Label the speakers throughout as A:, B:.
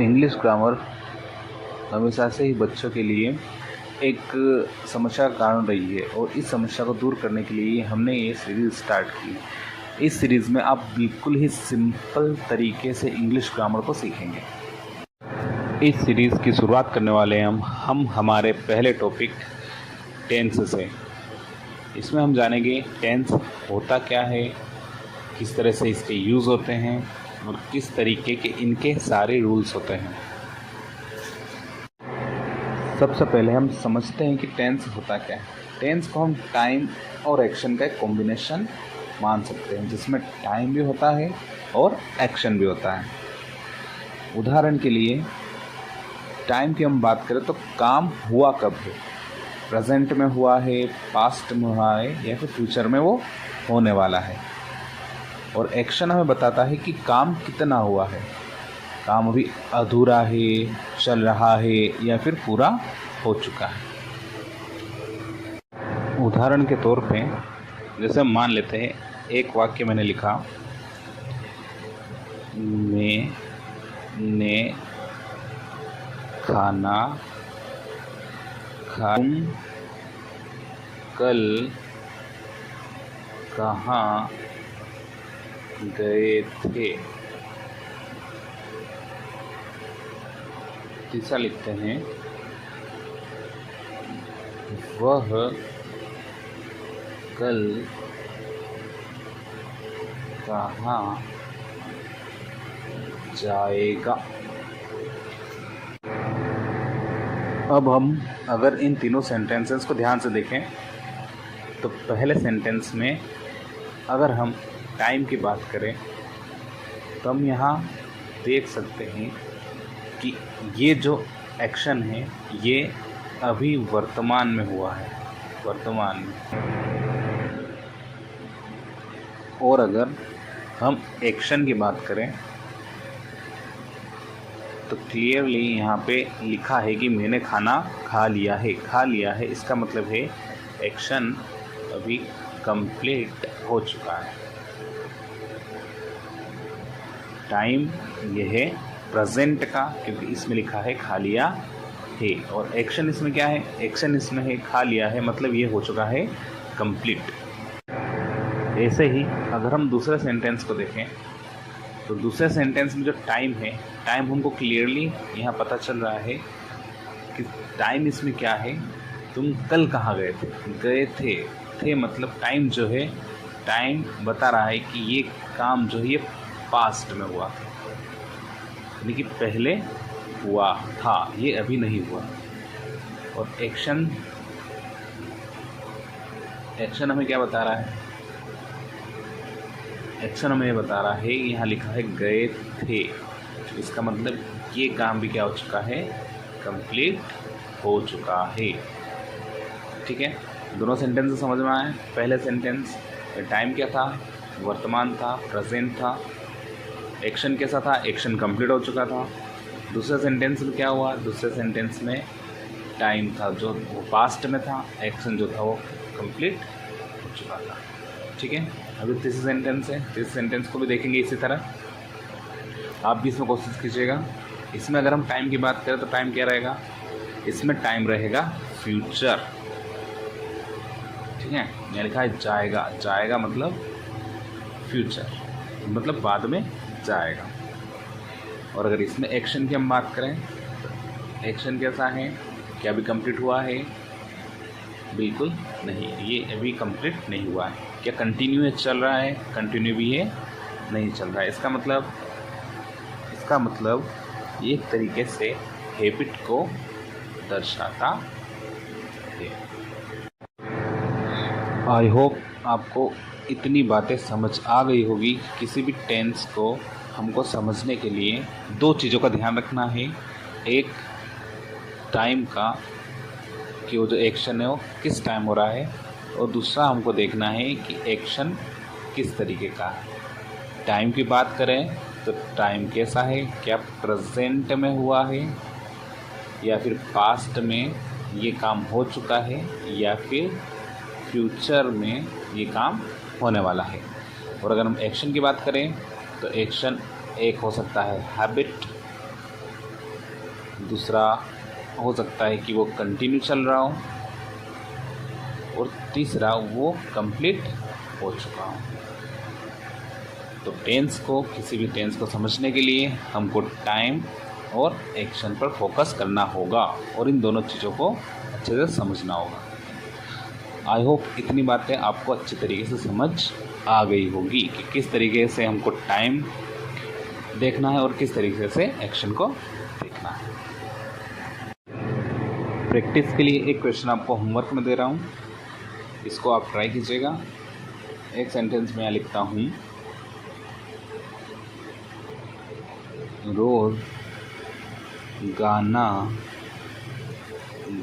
A: English grammar हमेशा से ही बच्चों के लिए एक समस्या का कारण रही है और इस समस्या को दूर करने के लिए हमने ये सीरीज़ स्टार्ट की। इस सीरीज़ में आप बिल्कुल ही सिंपल तरीके से इंग्लिश ग्रामर को सीखेंगे। इस सीरीज़ की शुरुआत करने वाले हैं हम हमारे पहले टॉपिक टेंस से। इसमें हम जानेंगे टेंस होता क्या है, किस तरह से इसके यूज़ होते हैं और किस तरीके के इनके सारे रूल्स होते हैं। सबसे पहले हम समझते हैं कि टेंस होता क्या है। टेंस को हम टाइम और एक्शन का एक कॉम्बिनेशन मान सकते हैं, जिसमें टाइम भी होता है और एक्शन भी होता है। उदाहरण के लिए टाइम की हम बात करें तो काम हुआ कब है, प्रेजेंट में हुआ है, पास्ट में हुआ है या फिर फ्यूचर में वो होने वाला है। और एक्शन हमें बताता है कि काम कितना हुआ है, काम अभी अधूरा है, चल रहा है या फिर पूरा हो चुका है। उदाहरण के तौर पे जैसे हम मान लेते हैं, एक वाक्य मैंने लिखा, मैंने खाना खा, तुम कल कहाँ गए थे। तीसरा लिखते हैं, वह कल कहाँ जाएगा। अब हम अगर इन तीनों सेंटेंसेस को ध्यान से देखें तो पहले सेंटेंस में अगर हम टाइम की बात करें तो हम यहाँ देख सकते हैं कि ये जो एक्शन है ये अभी वर्तमान में हुआ है, वर्तमान में। और अगर हम एक्शन की बात करें तो क्लियरली यहाँ पे लिखा है कि मैंने खाना खा लिया है। खा लिया है इसका मतलब है एक्शन अभी कंप्लीट हो चुका है। टाइम ये है प्रेजेंट का, क्योंकि इसमें लिखा है खा लिया है। और एक्शन इसमें क्या है, एक्शन इसमें है खा लिया है, मतलब ये हो चुका है कंप्लीट। ऐसे ही अगर हम दूसरे सेंटेंस को देखें तो दूसरे सेंटेंस में जो टाइम है, टाइम हमको क्लियरली यहाँ पता चल रहा है कि टाइम इसमें क्या है, तुम कल कहाँ गए थे। गए थे मतलब टाइम जो है, टाइम बता रहा है कि ये काम जो है ये पास्ट में हुआ था, यानी कि पहले हुआ था, ये अभी नहीं हुआ। और एक्शन हमें क्या बता रहा है, एक्शन हमें बता रहा है, यहाँ लिखा है गए थे, इसका मतलब ये काम भी क्या हो चुका है, कंप्लीट हो चुका है। ठीक है, दोनों सेंटेंस समझ में आए। पहले सेंटेंस टाइम क्या था, वर्तमान था, प्रेजेंट था। एक्शन कैसा था, एक्शन कंप्लीट हो चुका था। दूसरे सेंटेंस में क्या हुआ, दूसरे सेंटेंस में टाइम था जो वो पास्ट में था, एक्शन जो था वो कंप्लीट हो चुका था। ठीक है, अभी तीसरा सेंटेंस है, तीसरे सेंटेंस को भी देखेंगे इसी तरह। आप भी इसमें कोशिश कीजिएगा। इसमें अगर हम टाइम की बात करें तो टाइम क्या रहेगा, इसमें टाइम रहेगा फ्यूचर। ठीक है, यहाँ लिखा है जाएगा, जाएगा मतलब फ्यूचर, मतलब बाद में जाएगा। और अगर इसमें एक्शन की हम बात करें तो एक्शन कैसा है, क्या अभी कंप्लीट हुआ है, बिल्कुल नहीं, ये अभी कंप्लीट नहीं हुआ है। क्या कंटिन्यू चल रहा है, कंटिन्यू भी है नहीं चल रहा है। इसका मतलब ये एक तरीके से हैबिट को दर्शाता है। आई होप आपको इतनी बातें समझ आ गई होगी। किसी भी टेंस को हमको समझने के लिए दो चीज़ों का ध्यान रखना है, एक टाइम का कि वो जो एक्शन है वो किस टाइम हो रहा है, और दूसरा हमको देखना है कि एक्शन किस तरीके का है। टाइम की बात करें तो टाइम कैसा है, क्या प्रेजेंट में हुआ है या फिर पास्ट में ये काम हो चुका है या फिर फ्यूचर में ये काम होने वाला है। और अगर हम एक्शन की बात करें तो एक्शन एक हो सकता है हैबिट, दूसरा हो सकता है कि वो कंटिन्यू चल रहा हो, और तीसरा वो कंप्लीट हो चुका हो। तो टेंस को, किसी भी टेंस को समझने के लिए हमको टाइम और एक्शन पर फोकस करना होगा और इन दोनों चीज़ों को अच्छे से समझना होगा। आई होप इतनी बातें आपको अच्छी तरीके से समझ आ गई होगी कि किस तरीके से हमको टाइम देखना है और किस तरीके से एक्शन को देखना है। प्रैक्टिस के लिए एक क्वेश्चन आपको होमवर्क में दे रहा हूँ, इसको आप ट्राई कीजिएगा। एक सेंटेंस में लिखता हूँ, रोज गाना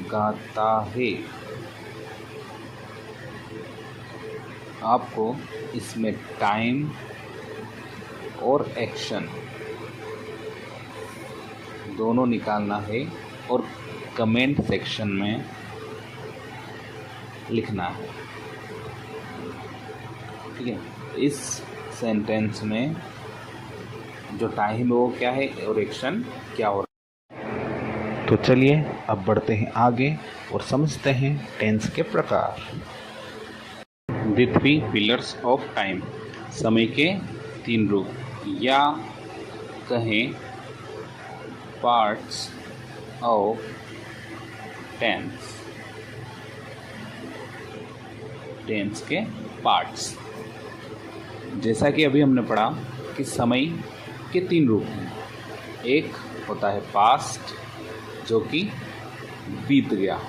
A: गाता है। आपको इसमें टाइम और एक्शन दोनों निकालना है और कमेंट सेक्शन में लिखना है। ठीक है, इस सेंटेंस में जो टाइम है वो क्या है और एक्शन क्या हो रहा है। तो चलिए अब बढ़ते हैं आगे और समझते हैं टेंस के प्रकार। द 3 पिलर्स ऑफ टाइम, समय के 3 रूप, या कहें पार्ट्स ऑफ टेंस, टेंस के पार्ट्स। जैसा कि अभी हमने पढ़ा कि समय के 3 रूप हैं। एक होता है पास्ट, जो कि बीत गया।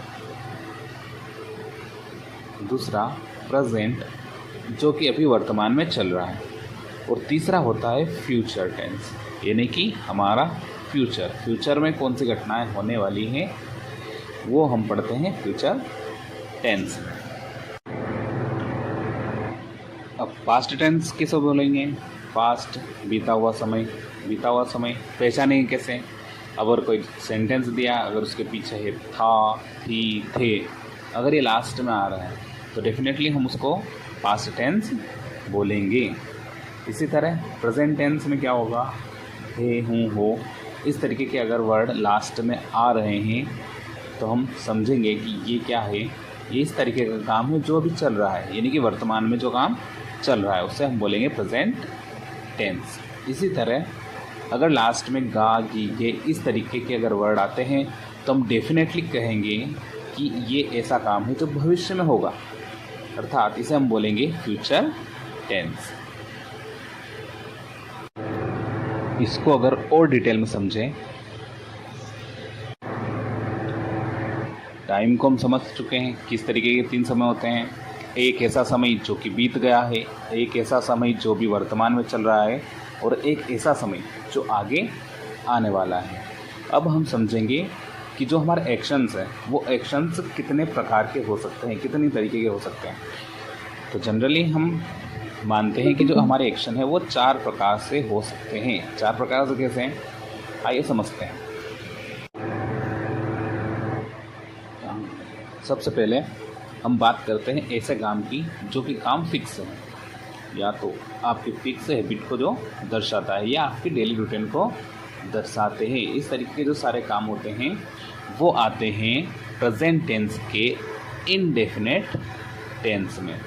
A: दूसरा प्रेजेंट, जो कि अभी वर्तमान में चल रहा है। और तीसरा होता है फ्यूचर टेंस, यानी कि हमारा फ्यूचर में कौन सी घटनाएं होने वाली हैं वो हम पढ़ते हैं फ्यूचर टेंस में। अब पास्ट टेंस किसे बोलेंगे? पास्ट बीता हुआ समय। बीता हुआ समय पहचानेंगे कैसे? अगर कोई सेंटेंस दिया, अगर उसके पीछे है था, थी, थे, अगर ये लास्ट में आ रहा है तो डेफिनेटली हम उसको पास्ट टेंस बोलेंगे। इसी तरह प्रेजेंट टेंस में क्या होगा? है, हूँ, हो, इस तरीके के अगर वर्ड लास्ट में आ रहे हैं तो हम समझेंगे कि ये क्या है, ये इस तरीके का काम है जो अभी चल रहा है, यानी कि वर्तमान में जो काम चल रहा है उसे हम बोलेंगे प्रेजेंट टेंस। इसी तरह अगर लास्ट में गा, गी, गे इस तरीके के अगर वर्ड आते हैं तो हम डेफिनेटली कहेंगे कि ये ऐसा काम है जो भविष्य में होगा, अर्थात इसे हम बोलेंगे फ्यूचर टेंस। इसको अगर और डिटेल में समझें, टाइम को हम समझ चुके हैं किस तरीके के 3 समय होते हैं। एक ऐसा समय जो कि बीत गया है, एक ऐसा समय जो भी वर्तमान में चल रहा है, और एक ऐसा समय जो आगे आने वाला है। अब हम समझेंगे कि जो हमारे एक्शंस हैं वो एक्शंस कितने प्रकार के हो सकते हैं, कितनी तरीके के हो सकते हैं। तो जनरली हम मानते हैं कि जो हमारे एक्शन है वो 4 प्रकार से हो सकते हैं। 4 प्रकार से कैसे हैं, आइए समझते हैं। सबसे पहले हम बात करते हैं ऐसे काम की जो कि काम फिक्स है, या तो आपकी फिक्स हैबिट को जो दर्शाता है या आपकी डेली रूटीन को दर्शाते हैं। इस तरीके के जो सारे काम होते हैं वो आते हैं प्रेजेंट टेंस के इनडेफिनेट टेंस में।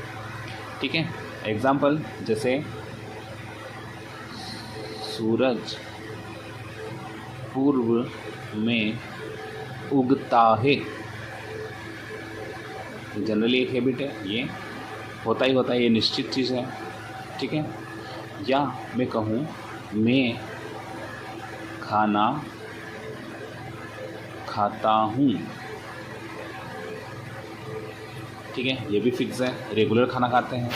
A: ठीक है, एग्जाम्पल जैसे सूरज पूर्व में उगता है, जनरली एक हैबिट है, ये होता ही होता है, ये निश्चित चीज़ है। ठीक है, या मैं कहूँ मैं खाना खाता हूँ। ठीक है, ये भी फिक्स है, रेगुलर खाना खाते हैं।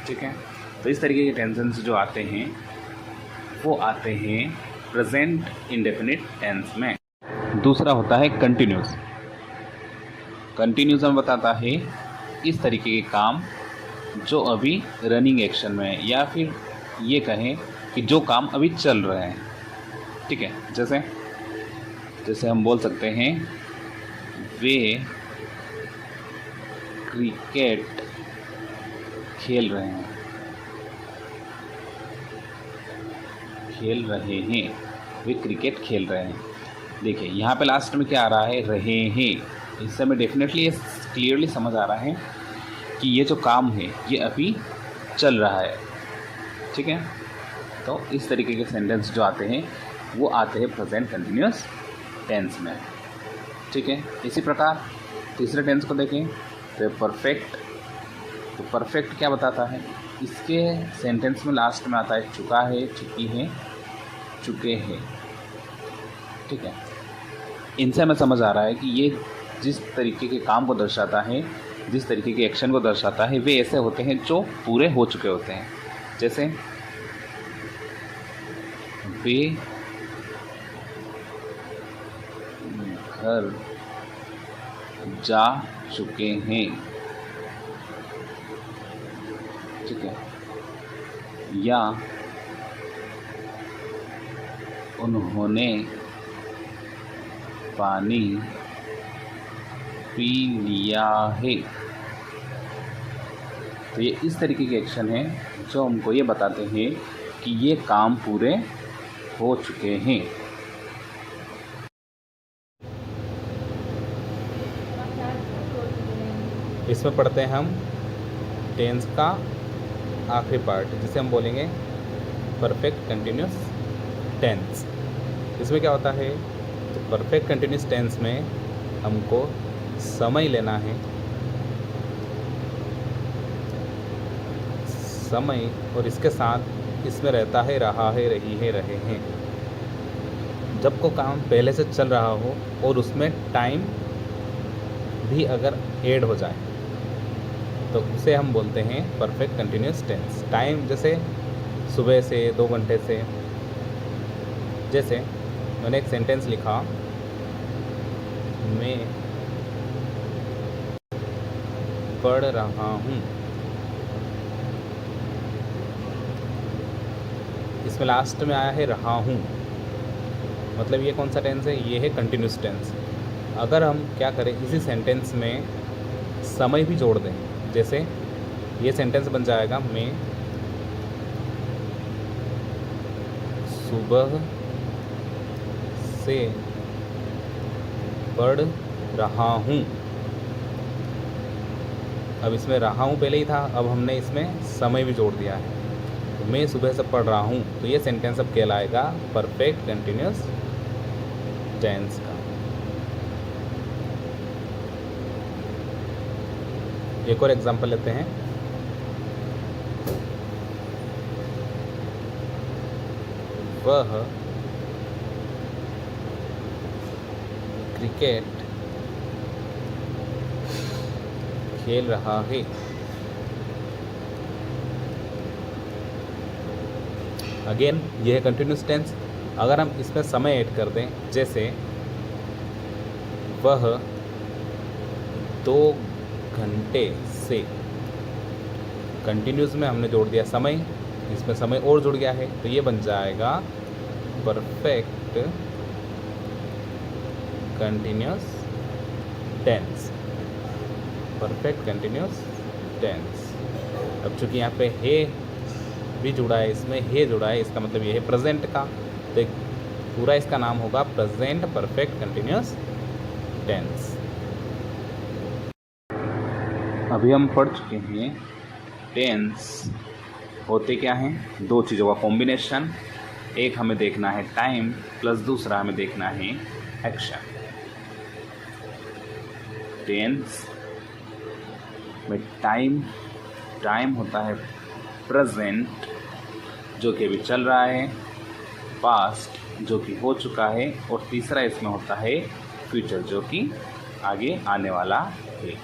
A: ठीक है, तो इस तरीके के टेंसेस जो आते हैं वो आते हैं प्रेजेंट इंडेफिनिट टेंस में। दूसरा होता है कंटिन्यूस। कंटिन्यूस में बताता है इस तरीके के काम जो अभी रनिंग एक्शन में है, या फिर ये कहें कि जो काम अभी चल रहे हैं। ठीक है, जैसे हम बोल सकते हैं वे क्रिकेट खेल रहे हैं, वे क्रिकेट खेल रहे हैं। देखिए यहाँ पे लास्ट में क्या आ रहा है, रहे हैं। इससे हमें डेफिनेटली क्लियरली समझ आ रहा है कि ये जो काम है ये अभी चल रहा है। ठीक है, तो इस तरीके के सेंटेंस जो आते हैं वो आते हैं प्रेजेंट कंटिन्यूअस टेंस में। ठीक है, इसी प्रकार तीसरे टेंस को देखें तो परफेक्ट। तो परफेक्ट क्या बताता है, इसके सेंटेंस में लास्ट में आता है चुका है, चुकी है, चुके हैं। ठीक है, इनसे हमें समझ आ रहा है कि ये जिस तरीके के काम को दर्शाता है, जिस तरीके के एक्शन को दर्शाता है, वे ऐसे होते हैं जो पूरे हो चुके होते हैं। जैसे वे घर जा चुके हैं। ठीक है, या उन्होंने पानी पी लिया है। तो ये इस तरीके के एक्शन हैं जो हमको ये बताते हैं कि ये काम पूरे हो चुके हैं।
B: इसमें पढ़ते हैं हम टेंस का आखिरी पार्ट, जिसे हम बोलेंगे परफेक्ट कंटिन्यूस टेंस। इसमें क्या होता है, तो परफेक्ट कंटिन्यूस टेंस में हमको समय लेना है, समय, और इसके साथ इसमें रहता है रहा है, रही है, रहे हैं। जब को काम पहले से चल रहा हो और उसमें टाइम भी अगर ऐड हो जाए तो उसे हम बोलते हैं परफेक्ट कंटिन्यूस टेंस। टाइम जैसे सुबह से 2 घंटे से। जैसे मैंने एक सेंटेंस लिखा, मैं पढ़ रहा हूँ। इसमें लास्ट में आया है रहा हूँ, मतलब ये कौन सा टेंस है, ये है कंटिन्यूस टेंस। अगर हम क्या करें, इसी सेंटेंस में समय भी जोड़ दें, जैसे ये सेंटेंस बन जाएगा, मैं सुबह से पढ़ रहा हूँ। अब इसमें रहा हूँ पहले ही था, अब हमने इसमें समय भी जोड़ दिया है, तो मैं सुबह से पढ़ रहा हूँ। तो ये सेंटेंस अब कहलाएगा परफेक्ट कंटिन्यूस टेंस का। एक और एग्जांपल लेते हैं। वह क्रिकेट खेल रहा है। अगेन यह है कंटिन्यूस टेंस। अगर हम इसमें समय ऐड कर दें, जैसे वह 2 घंटे से, कंटिन्यूस में हमने जोड़ दिया समय, इसमें समय और जुड़ गया है, तो ये बन जाएगा perfect continuous tense. Perfect continuous tense. अब चूँकि यहाँ पे है भी जुड़ा है, इसमें है जुड़ा है, इसका मतलब ये है प्रेजेंट का, तो पूरा इसका नाम होगा प्रेजेंट परफेक्ट कंटिन्यूस टेंस।
A: अभी हम पढ़ चुके हैं टेंस होते क्या हैं, 2 चीज़ों का कॉम्बिनेशन। एक हमें देखना है टाइम प्लस दूसरा हमें देखना है एक्शन। टेंस में टाइम होता है प्रेजेंट जो कि अभी चल रहा है, पास्ट जो कि हो चुका है, और तीसरा इसमें होता है फ्यूचर जो कि आगे आने वाला है।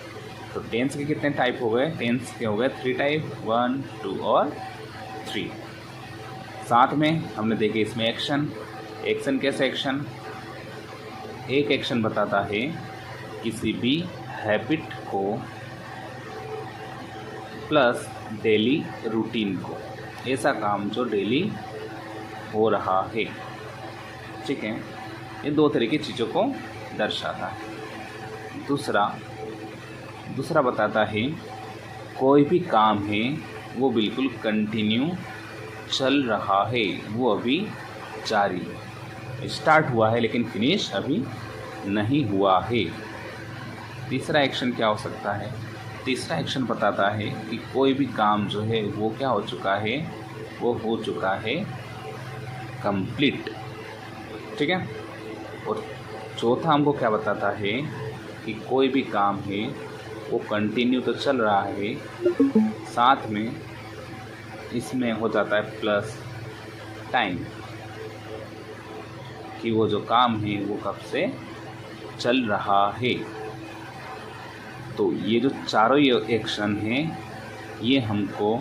A: तो टेंस के कितने टाइप हो गए, टेंस के हो गए 3 टाइप, 1, 2 और 3। साथ में हमने देखे इसमें एक्शन कैसे एक्शन, एक एक्शन बताता है किसी भी हैबिट को प्लस डेली रूटीन को, ऐसा काम जो डेली हो रहा है। ठीक है, ये 2 तरह की चीज़ों को दर्शाता है। दूसरा बताता है कोई भी काम है वो बिल्कुल कंटिन्यू चल रहा है, वो अभी जारी है। स्टार्ट हुआ है लेकिन फिनिश अभी नहीं हुआ है। तीसरा एक्शन क्या हो सकता है? तीसरा एक्शन बताता है कि कोई भी काम जो है वो क्या हो चुका है, वो हो चुका है कंप्लीट। ठीक है। और चौथा हमको क्या बताता है कि कोई भी काम है वो कंटिन्यू तो चल रहा है, साथ में इसमें हो जाता है प्लस टाइम, कि वो जो काम है वो कब से चल रहा है। तो ये जो चारों एक्शन हैं ये हमको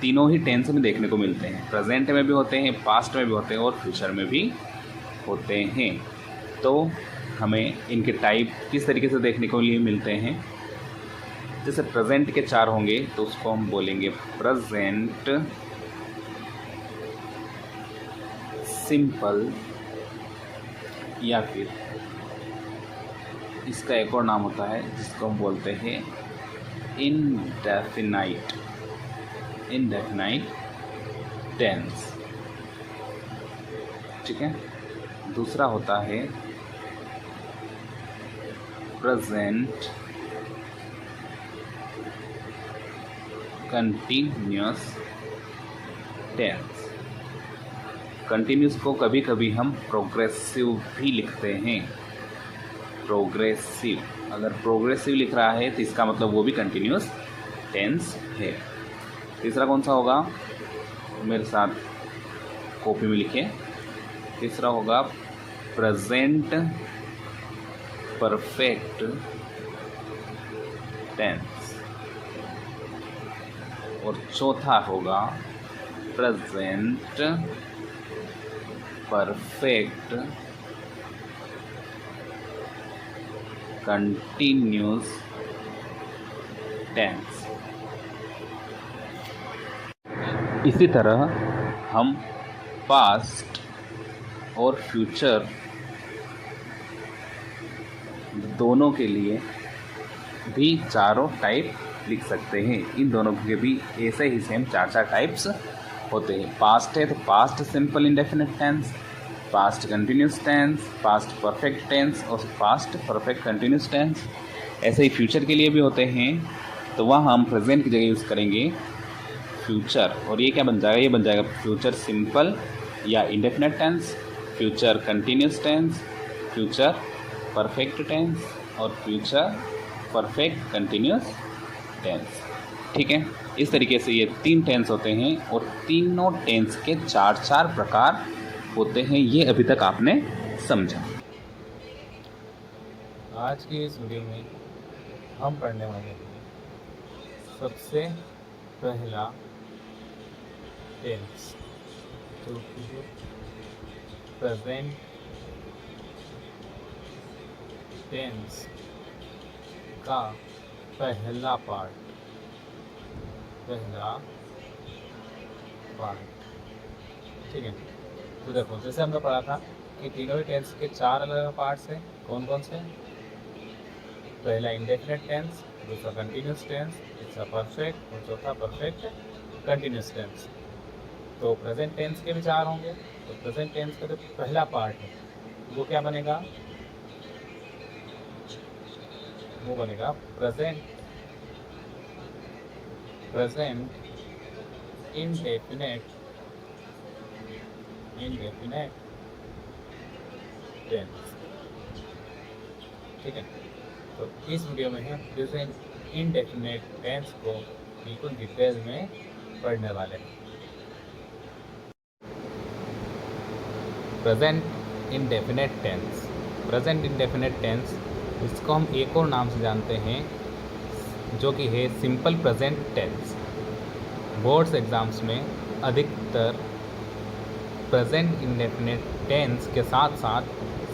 A: तीनों ही टेंस में देखने को मिलते हैं। प्रेजेंट में भी होते हैं, पास्ट में भी होते हैं और फ्यूचर में भी होते हैं। तो हमें इनके टाइप किस तरीके से देखने को लिए मिलते हैं? जैसे प्रेजेंट के चार होंगे तो उसको हम बोलेंगे प्रेजेंट सिंपल, या फिर इसका एक और नाम होता है जिसको हम बोलते हैं इंडेफिनाइट टेंस। ठीक है। दूसरा होता है प्रेजेंट कंटिन्यूअस टेंस। कंटिन्यूस को कभी कभी हम प्रोग्रेसिव भी लिखते हैं। प्रोग्रेसिव, अगर प्रोग्रेसिव लिख रहा है तो इसका मतलब वो भी कंटिन्यूअस टेंस है। तीसरा कौन सा होगा? मेरे साथ कॉपी में लिखे। तीसरा होगा प्रेजेंट परफेक्ट टेंस, और चौथा होगा प्रेजेंट परफेक्ट कंटिन्यूअस टेंस। इसी तरह हम पास्ट और फ्यूचर दोनों के लिए भी चारों टाइप लिख सकते हैं। इन दोनों के भी ऐसे ही सेम चार चार टाइप्स होते हैं। पास्ट है तो past simple indefinite tense, past continuous tense, past perfect tense और पास्ट परफेक्ट कंटिन्यूस टेंस। ऐसे ही फ्यूचर के लिए भी होते हैं, तो वहाँ हम प्रेजेंट की जगह यूज़ करेंगे फ्यूचर, और ये क्या बन जाएगा? ये बन जाएगा फ्यूचर सिंपल या indefinite tense, future continuous tense, future perfect tense और फ्यूचर परफेक्ट कंटिन्यूस टेंस। ठीक है। इस तरीके से ये तीन टेंस होते हैं और तीनों टेंस के चार चार प्रकार होते हैं। ये अभी तक आपने समझा।
B: आज की इस वीडियो में हम पढ़ने वाले हैं सबसे पहला टेंस, जो कि प्रेजेंट टेंस का पहला पार्ट। ठीक है। तो देखो, जैसे हमने पढ़ा था कि तीनों ही टेंस के चार अलग अलग पार्ट्स हैं। कौन कौन से? पहला इंडेफिनिट टेंस, दूसरा कंटिन्यूस टेंस, तीसरा परफेक्ट और चौथा परफेक्ट कंटिन्यूस टेंस। तो प्रेजेंट टेंस के भी चार होंगे। तो प्रेजेंट टेंस का जो पहला पार्ट है वो क्या बनेगा? वो बनेगा प्रेजेंट इंडेफिनिट टेंस। ठीक है। तो इस वीडियो में हम प्रेजेंट इंडेफिनिट टेंस को बिल्कुल डिटेल में पढ़ने वाले हैं। Present indefinite tense. Present indefinite tense, इसको हम एक और नाम से जानते हैं जो कि है simple present tense. Boards exams में अधिकतर प्रेजेंट इंडेफिनिट टेंस के साथ साथ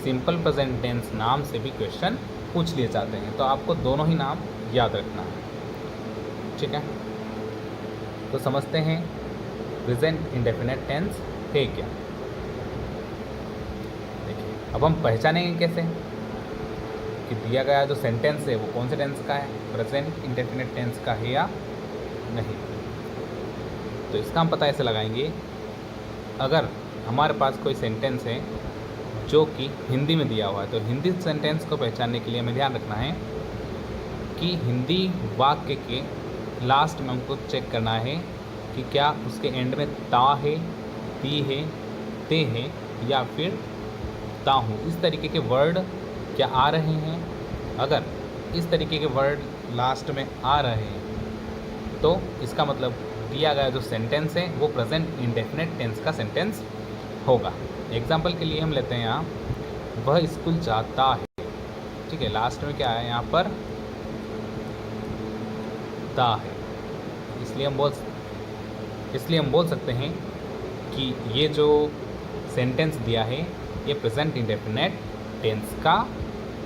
B: सिंपल प्रेजेंट टेंस नाम से भी क्वेश्चन पूछ लिए जाते हैं। तो आपको दोनों ही नाम याद रखना है। ठीक है। तो समझते हैं प्रेजेंट इंडेफिनिट टेंस है क्या। देखिए, अब हम पहचानेंगे कैसे कि दिया गया जो सेंटेंस है वो कौन से टेंस का है, प्रेजेंट इंडेफिनिट टेंस का है या नहीं। तो इसका हम पता ऐसे लगाएंगे, अगर हमारे पास कोई सेंटेंस है जो कि हिंदी में दिया हुआ है। तो हिंदी सेंटेंस को पहचानने के लिए हमें ध्यान रखना है कि हिंदी वाक्य के लास्ट में हमको चेक करना है कि क्या उसके एंड में ता है, ती है, ते है या फिर ता हूँ, इस तरीके के वर्ड क्या आ रहे हैं। अगर इस तरीके के वर्ड लास्ट में आ रहे हैं तो इसका मतलब दिया गया जो सेंटेंस है वो प्रेजेंट इंडेफिनिट टेंस का सेंटेंस होगा। एग्जाम्पल के लिए हम लेते हैं यहाँ, वह स्कूल जाता है। ठीक है, लास्ट में क्या है यहाँ पर, ता है। इसलिए हम बोल सकते हैं कि ये जो सेंटेंस दिया है ये प्रेजेंट इंडेफिनिट टेंस का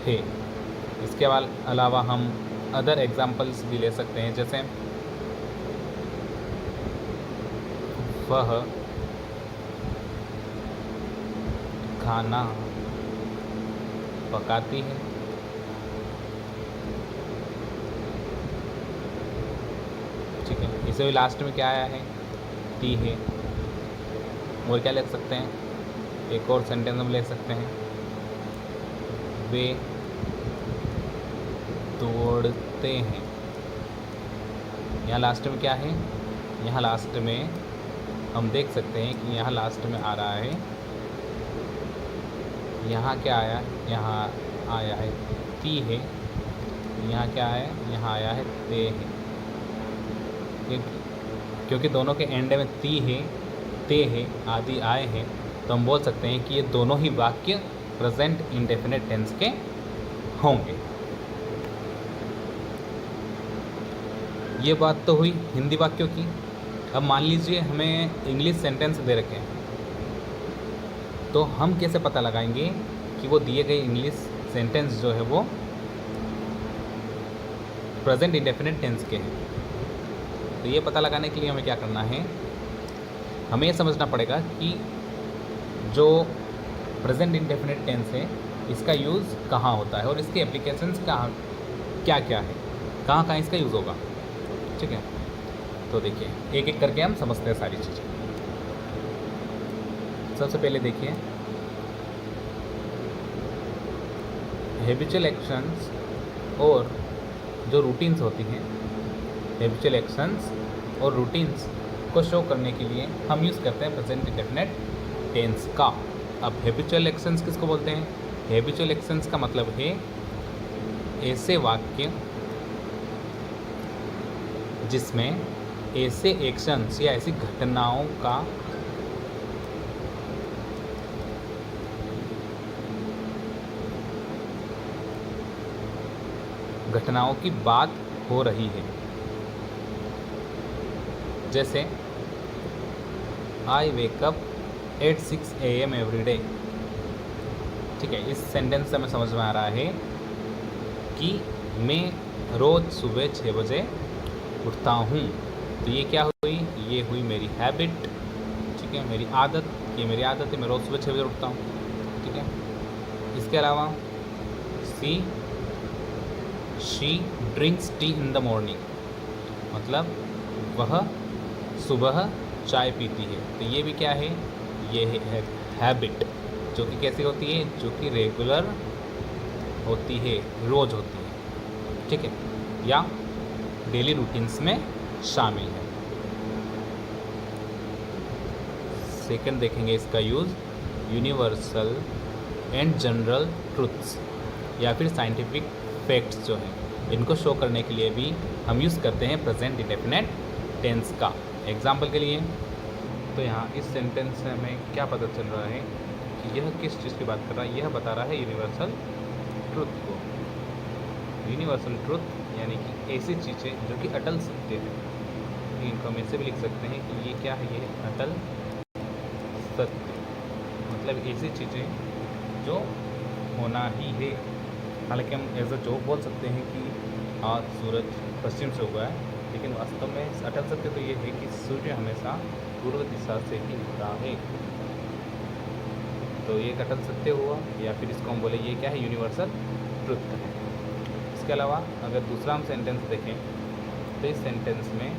B: है। इसके अलावा हम अदर एग्जाम्पल्स भी ले सकते हैं, जैसे वह खाना पकाती है। ठीक है, इसे भी लास्ट में क्या आया है, ती है। और क्या लिख सकते हैं, एक और सेंटेंस हम ले सकते हैं, वे दौड़ते हैं। यहाँ लास्ट में क्या है, यहाँ लास्ट में हम देख सकते हैं कि यहाँ लास्ट में आ रहा है, यहाँ क्या आया, यहाँ आया है ती है, यहाँ क्या है, यहाँ आया है ते है। क्योंकि दोनों के एंड में ती है, ते है आदि आए हैं, तो हम बोल सकते हैं कि ये दोनों ही वाक्य प्रेजेंट इंडेफिनिट टेंस के होंगे। ये बात तो हुई हिंदी वाक्यों की। अब मान लीजिए हमें इंग्लिश सेंटेंस दे रखे हैं, तो हम कैसे पता लगाएंगे कि वो दिए गए इंग्लिश सेंटेंस जो है वो प्रेजेंट इंडेफिनिट टेंस के हैं। तो ये पता लगाने के लिए हमें क्या करना है, हमें ये समझना पड़ेगा कि जो प्रेजेंट इंडेफिनिट टेंस है इसका यूज़ कहाँ होता है और इसके एप्लीकेशंस क्या क्या है, कहाँ कहाँ इसका यूज़ होगा। ठीक है, तो देखिए एक एक करके हम समझते हैं सारी चीज़ें। सबसे पहले देखिए, हैबिचुअल एक्शंस और जो रूटीन्स होती हैं, हैबिचुअल एक्शंस और रूटीन्स को शो करने के लिए हम यूज़ करते हैं प्रेजेंट इंडेफिनिट टेंस का। अब हैबिचुअल एक्शंस किसको बोलते हैं, हैबिचुअल एक्शंस का मतलब है ऐसे वाक्य जिसमें ऐसे एक्शंस या ऐसी घटनाओं की बात हो रही है। जैसे I wake up at 6 AM every day. ठीक है, इस सेंटेंस से हमें समझ में आ रहा है कि मैं रोज़ सुबह 6 बजे उठता हूँ। तो ये क्या हुई, ये हुई मेरी हैबिट। ठीक है, मेरी आदत, ये मेरी आदत है, मैं रोज़ सुबह 6 बजे उठता हूँ। ठीक है, इसके अलावा she drinks T in the morning, मतलब वह सुबह चाय पीती है। तो ये भी क्या है, ये है हैबिट, जो कि कैसी होती है, जो कि रेगुलर होती है, रोज़ होती है। ठीक है, या डेली रूटीन्स में शामिल है। सेकंड देखेंगे इसका use, universal and general truths या फिर साइंटिफिक फैक्ट्स जो हैं, इनको शो करने के लिए भी हम यूज़ करते हैं प्रेजेंट इंडेफिनिट टेंस का। एग्जाम्पल के लिए, तो यहाँ इस सेंटेंस से हमें क्या पता चल रहा है कि यह किस चीज़ की बात कर रहा है, यह बता रहा है यूनिवर्सल ट्रुथ को। यूनिवर्सल ट्रुथ यानी कि ऐसी चीज़ें जो कि अटल सत्य है, इनको हम ऐसे भी लिख सकते हैं कि ये क्या है, ये अटल सत्य, मतलब ऐसी चीज़ें जो होना ही है। हालांकि हम एज अ जोक बोल सकते हैं कि आज सूरज पश्चिम से उगा है, लेकिन वास्तव में अटल सत्य तो ये है कि सूर्य हमेशा पूर्व दिशा से ही उगता है। तो ये एक अटल सत्य हुआ, या फिर इसको हम बोले ये क्या है, यूनिवर्सल ट्रुथ है। इसके अलावा अगर दूसरा हम सेंटेंस देखें, तो इस सेंटेंस में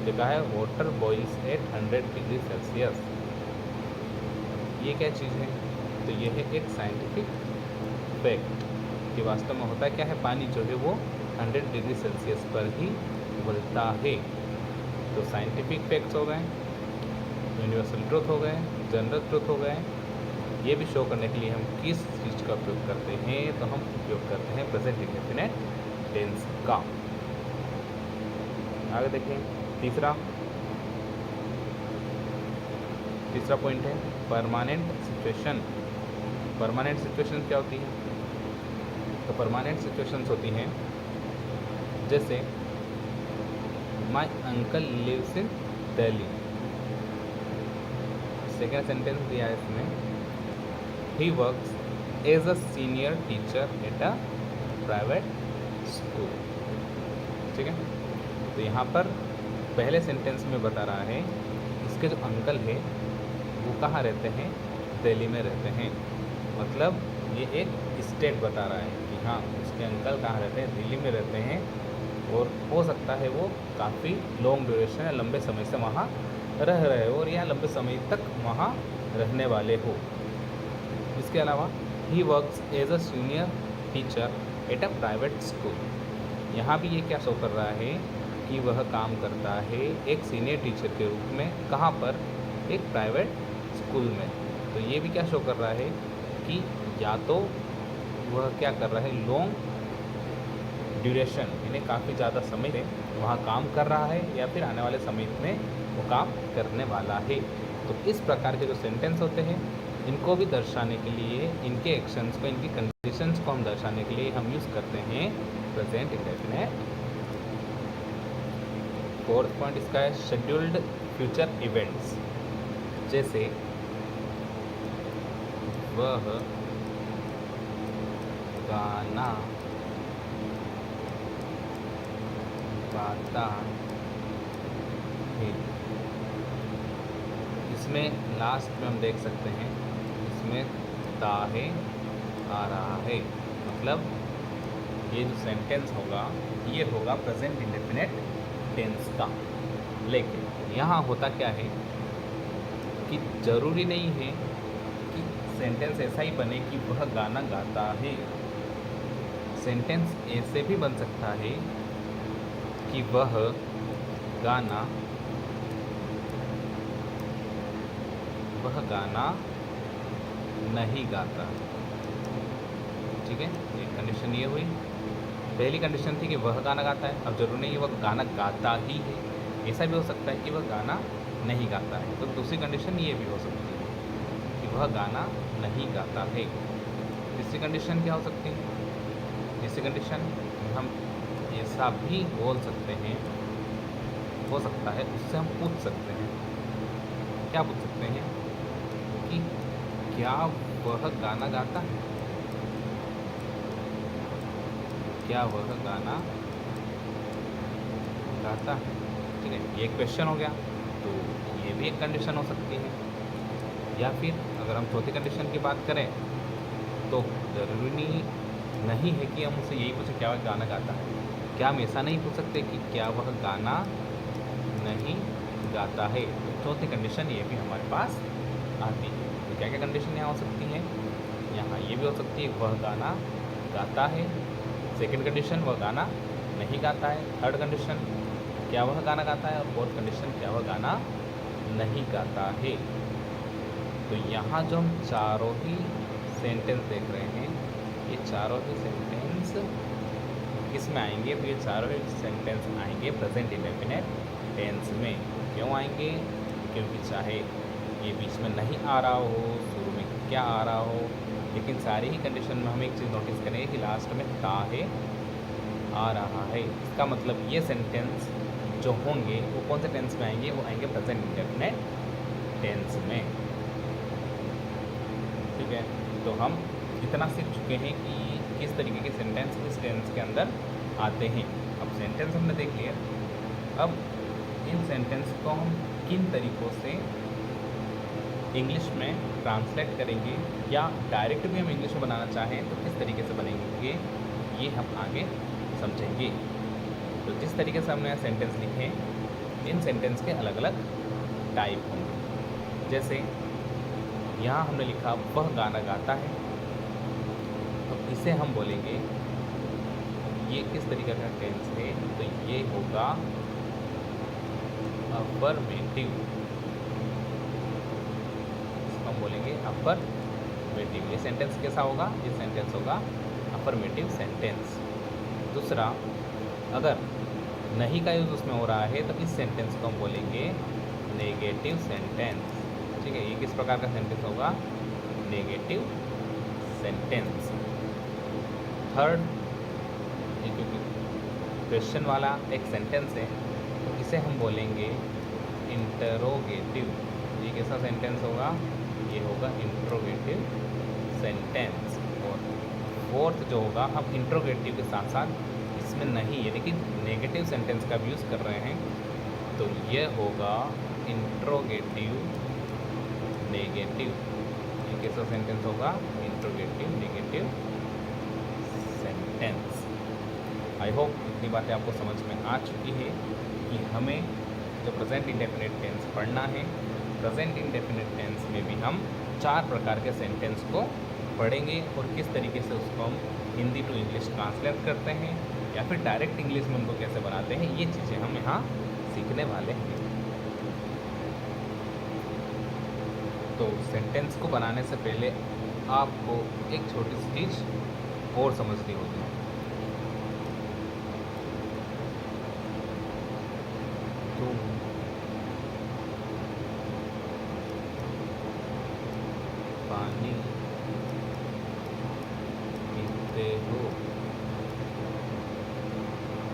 B: लिखा है water boils at 100 degree Celsius. ये क्या चीज़ है, तो ये है एक साइंटिफिक फैक्ट कि वास्तव में होता क्या है, पानी जो है वो 100 डिग्री सेल्सियस पर ही उबलता है। तो साइंटिफिक फैक्ट्स हो गए, यूनिवर्सल ट्रुथ हो गए, जनरल ट्रुथ हो गए। ये भी शो करने के लिए हम किस चीज़ का उपयोग करते हैं, तो हम उपयोग करते हैं प्रेजेंट इंडेफिनिट टेंस का। आगे देखिए तीसरा पॉइंट है परमानेंट सिचुएशन। परमानेंट सिचुएशन क्या होती है? तो परमानेंट सिचुएशंस होती हैं जैसे my uncle lives in Delhi. Second sentence दिया है इसमें, he works as a senior teacher at a private school. ठीक है, तो यहाँ पर पहले सेंटेंस में बता रहा है इसके जो अंकल है वो कहाँ रहते हैं, दिल्ली में रहते हैं। मतलब ये एक स्टेट बता रहा है कि हाँ उसके अंकल कहाँ रहते हैं, दिल्ली में रहते हैं, और हो सकता है वो काफ़ी लॉन्ग ड्यूरेशन या लंबे समय से वहाँ रह रहे हो और या लंबे समय तक वहाँ रहने वाले हो। इसके अलावा he works as a senior teacher at a private school. यहाँ भी ये क्या शो कर रहा है कि वह काम करता है एक सीनियर टीचर के रूप में, कहाँ पर, एक प्राइवेट स्कूल में। तो ये भी क्या शो कर रहा है कि या तो वह क्या कर रहा है, लॉन्ग ड्यूरेशन यानी काफ़ी ज़्यादा समय से वहाँ काम कर रहा है, या फिर आने वाले समय में वो काम करने वाला है। तो इस प्रकार के जो सेंटेंस होते हैं इनको भी दर्शाने के लिए, इनके एक्शंस को, इनकी कंडीशंस को हम दर्शाने के लिए हम यूज़ करते हैं प्रेजेंट इंडेफिनिट। फोर्थ पॉइंट इसका है शेड्यूल्ड फ्यूचर इवेंट्स। जैसे वह गाना गाता है। इसमें लास्ट में हम देख सकते हैं, इसमें ता है आ रहा है, मतलब ये जो सेंटेंस होगा ये होगा प्रेजेंट इंडेफिनिट टेंस का। लेकिन यहाँ होता क्या है कि ज़रूरी नहीं है कि सेंटेंस ऐसा ही बने कि वह गाना गाता है। सेंटेंस ऐसे भी बन सकता है कि वह गाना नहीं गाता। ठीक है, एक कंडीशन ये हुई। पहली कंडीशन थी कि वह गाना गाता है, अब जरूरी नहीं है वह गाना गाता ही है, ऐसा भी हो सकता है कि वह गाना नहीं गाता है। तो दूसरी कंडीशन ये भी हो सकती है कि वह गाना नहीं गाता है। तीसरी कंडीशन क्या हो सकती है? तीसरी कंडीशन हम ऐसा भी बोल सकते हैं, हो सकता है उससे हम पूछ सकते हैं, क्या पूछ सकते हैं कि क्या वह गाना गाता है, क्या वह गाना गाता है। ठीक है, ये क्वेश्चन हो गया, तो ये भी एक कंडीशन हो सकती है। या फिर अगर हम चौथी कंडीशन की बात करें तो ज़रूरी नहीं है कि हम उससे यही पूछें क्या वह गाना गाता है। क्या हम ऐसा नहीं पूछ सकते कि क्या वह गाना नहीं गाता है? तो चौथी कंडीशन ये भी हमारे पास आती है। तो क्या क्या कंडीशन यहाँ हो सकती हैं? यहाँ ये भी हो सकती है वह गाना गाता है। सेकंड कंडीशन वह गाना नहीं गाता है। थर्ड कंडीशन क्या वह गाना गाता है, और फोर्थ कंडीशन क्या वह गाना नहीं गाता है। तो यहाँ जो हम चारों ही सेंटेंस देख रहे हैं, ये चारों ही सेंटेंस किस में आएंगे? तो ये चारों ही सेंटेंस आएंगे प्रेजेंट इंडेफिनिट टेंस में। क्यों आएंगे? क्योंकि चाहे ये बीच में नहीं आ रहा हो, शुरू में क्या आ रहा हो, लेकिन सारी ही कंडीशन में हम एक चीज़ नोटिस करेंगे कि लास्ट में ता है आ रहा है। इसका मतलब ये सेंटेंस जो होंगे वो कौन से टेंस में आएंगे? वो आएंगे प्रेजेंट इंडेफिनिट टेंस में। ठीक है, तो हम इतना सीख चुके हैं कि किस तरीके के सेंटेंस किस टेंस के अंदर आते हैं। अब सेंटेंस हमने देख लिया, अब इन सेंटेंस को हम किन तरीक़ों से इंग्लिश में ट्रांसलेट करेंगे, या डायरेक्ट भी हम इंग्लिश में बनाना चाहें तो किस तरीके से बनेंगे, ये हम आगे समझेंगे। तो जिस तरीके से हमने सेंटेंस लिखे, इन सेंटेंस के अलग अलग टाइप होंगे। जैसे यहाँ हमने लिखा वह गाना गाता है, तो इसे हम बोलेंगे, ये किस तरीके का टेंस है, तो ये होगा अफर्मेटिव। इसको हम बोलेंगे अफर्मेटिव। ये सेंटेंस कैसा होगा, ये सेंटेंस होगा अफर्मेटिव सेंटेंस। दूसरा, अगर नहीं का यूज़ उसमें हो रहा है तो इस सेंटेंस को हम बोलेंगे नेगेटिव सेंटेंस। ठीक है, ये किस प्रकार का सेंटेंस होगा, नेगेटिव सेंटेंस। थर्ड, ये क्योंकि क्वेश्चन वाला एक सेंटेंस है तो इसे हम बोलेंगे इंटरोगेटिव। ये कैसा सेंटेंस होगा, ये होगा इंट्रोगेटिव सेंटेंस। और फोर्थ जो होगा, हम इंट्रोगेटिव के साथ साथ इसमें नहीं यानी कि नेगेटिव सेंटेंस का भी यूज़ कर रहे हैं, तो ये होगा इंट्रोगेटिव नेगेटिव। ये कैसा सेंटेंस होगा, interrogative negative sentence. I hope इतनी बातें आपको समझ में आ चुकी है कि हमें जो प्रेजेंट इंडेफिनिट टेंस पढ़ना है, प्रेजेंट इंडेफिनिट टेंस में भी हम 4 प्रकार के सेंटेंस को पढ़ेंगे और किस तरीके से उसको हम हिंदी टू इंग्लिश ट्रांसलेट करते हैं या फिर डायरेक्ट इंग्लिश में उनको कैसे बनाते हैं, ये चीज़ें हम यहाँ सीखने वाले हैं। तो सेंटेंस को बनाने से पहले आपको एक छोटी सी चीज़ और समझनी होगी। तुम पानी पीते हो,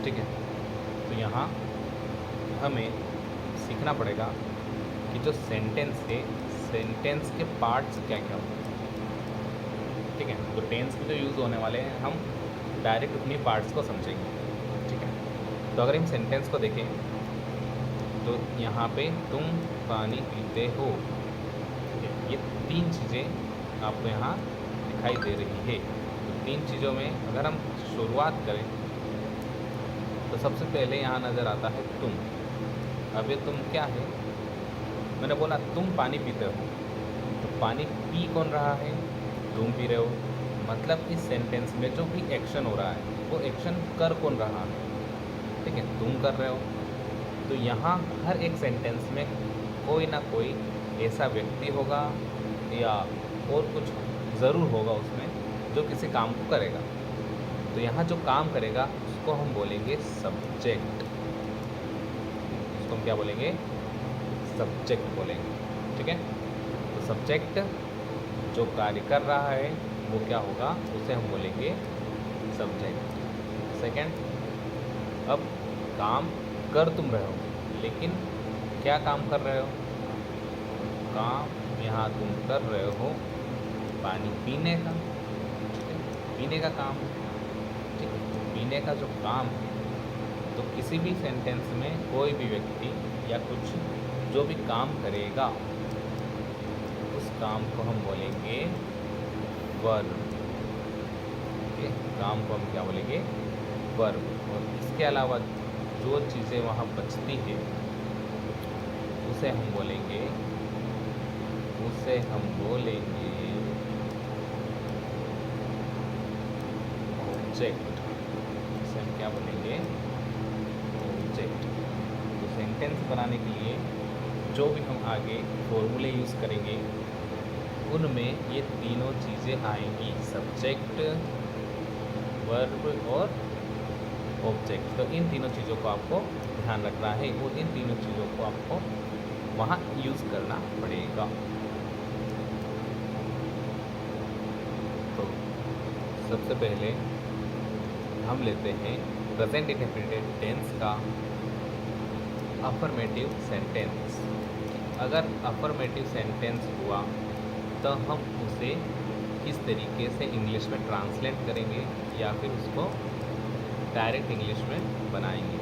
B: ठीक है। तो यहाँ हमें सीखना पड़ेगा कि जो सेंटेंस है, सेंटेंस के पार्ट्स क्या क्या होते हैं, ठीक है। तो टेंस में जो यूज़ होने वाले हैं हम डायरेक्ट उन्हीं पार्ट्स को समझेंगे, ठीक है। तो अगर हम सेंटेंस को देखें तो यहाँ पे तुम पानी पीते हो, ठीक है, ये 3 चीज़ें आपको यहाँ दिखाई दे रही है। तो 3 चीज़ों में अगर हम शुरुआत करें तो सबसे पहले यहाँ नज़र आता है तुम। अब ये तुम क्या है, मैंने बोला तुम पानी पीते हो, तो पानी पी कौन रहा है, तुम पी रहे हो। मतलब इस सेंटेंस में जो भी एक्शन हो रहा है वो एक्शन कर कौन रहा है, ठीक है, तुम कर रहे हो। तो यहाँ हर एक सेंटेंस में कोई ना कोई ऐसा व्यक्ति होगा या और कुछ ज़रूर होगा उसमें जो किसी काम को करेगा। तो यहाँ जो काम करेगा उसको हम बोलेंगे सब्जेक्ट। उसको हम क्या बोलेंगे, सब्जेक्ट बोलेंगे, ठीक है। तो सब्जेक्ट जो कार्य कर रहा है वो क्या होगा, उसे हम बोलेंगे सब्जेक्ट। सेकंड, अब काम कर तुम रहे हो, लेकिन क्या काम कर रहे हो, काम यहाँ तुम कर रहे हो पानी पीने का, ठीक है, पीने का काम, ठीक है। तो पीने का जो काम है, तो किसी भी सेंटेंस में कोई भी व्यक्ति या कुछ जो भी काम करेगा उस काम को हम बोलेंगे वर्ब, ठीक है। काम को हम क्या बोलेंगे, वर्ब। और इसके अलावा जो चीज़ें वहाँ बचती है उसे हम बोलेंगे ऑब्जेक्ट। इसे हम क्या बोलेंगे, ऑब्जेक्ट। तो सेंटेंस बनाने के लिए जो भी हम आगे फॉर्मूले यूज़ करेंगे उनमें ये तीनों चीज़ें आएंगी, सब्जेक्ट, वर्ब और ऑब्जेक्ट। तो इन तीनों चीज़ों को आपको ध्यान रखना है और इन तीनों चीज़ों को आपको वहाँ यूज़ करना पड़ेगा। तो सबसे पहले हम लेते हैं प्रेजेंट इंडेफिनिट टेंस का अफर्मेटिव सेंटेंस। अगर अफर्मेटिव सेंटेंस हुआ तो हम उसे किस तरीके से इंग्लिश में ट्रांसलेट करेंगे या फिर उसको डायरेक्ट इंग्लिश में बनाएंगे।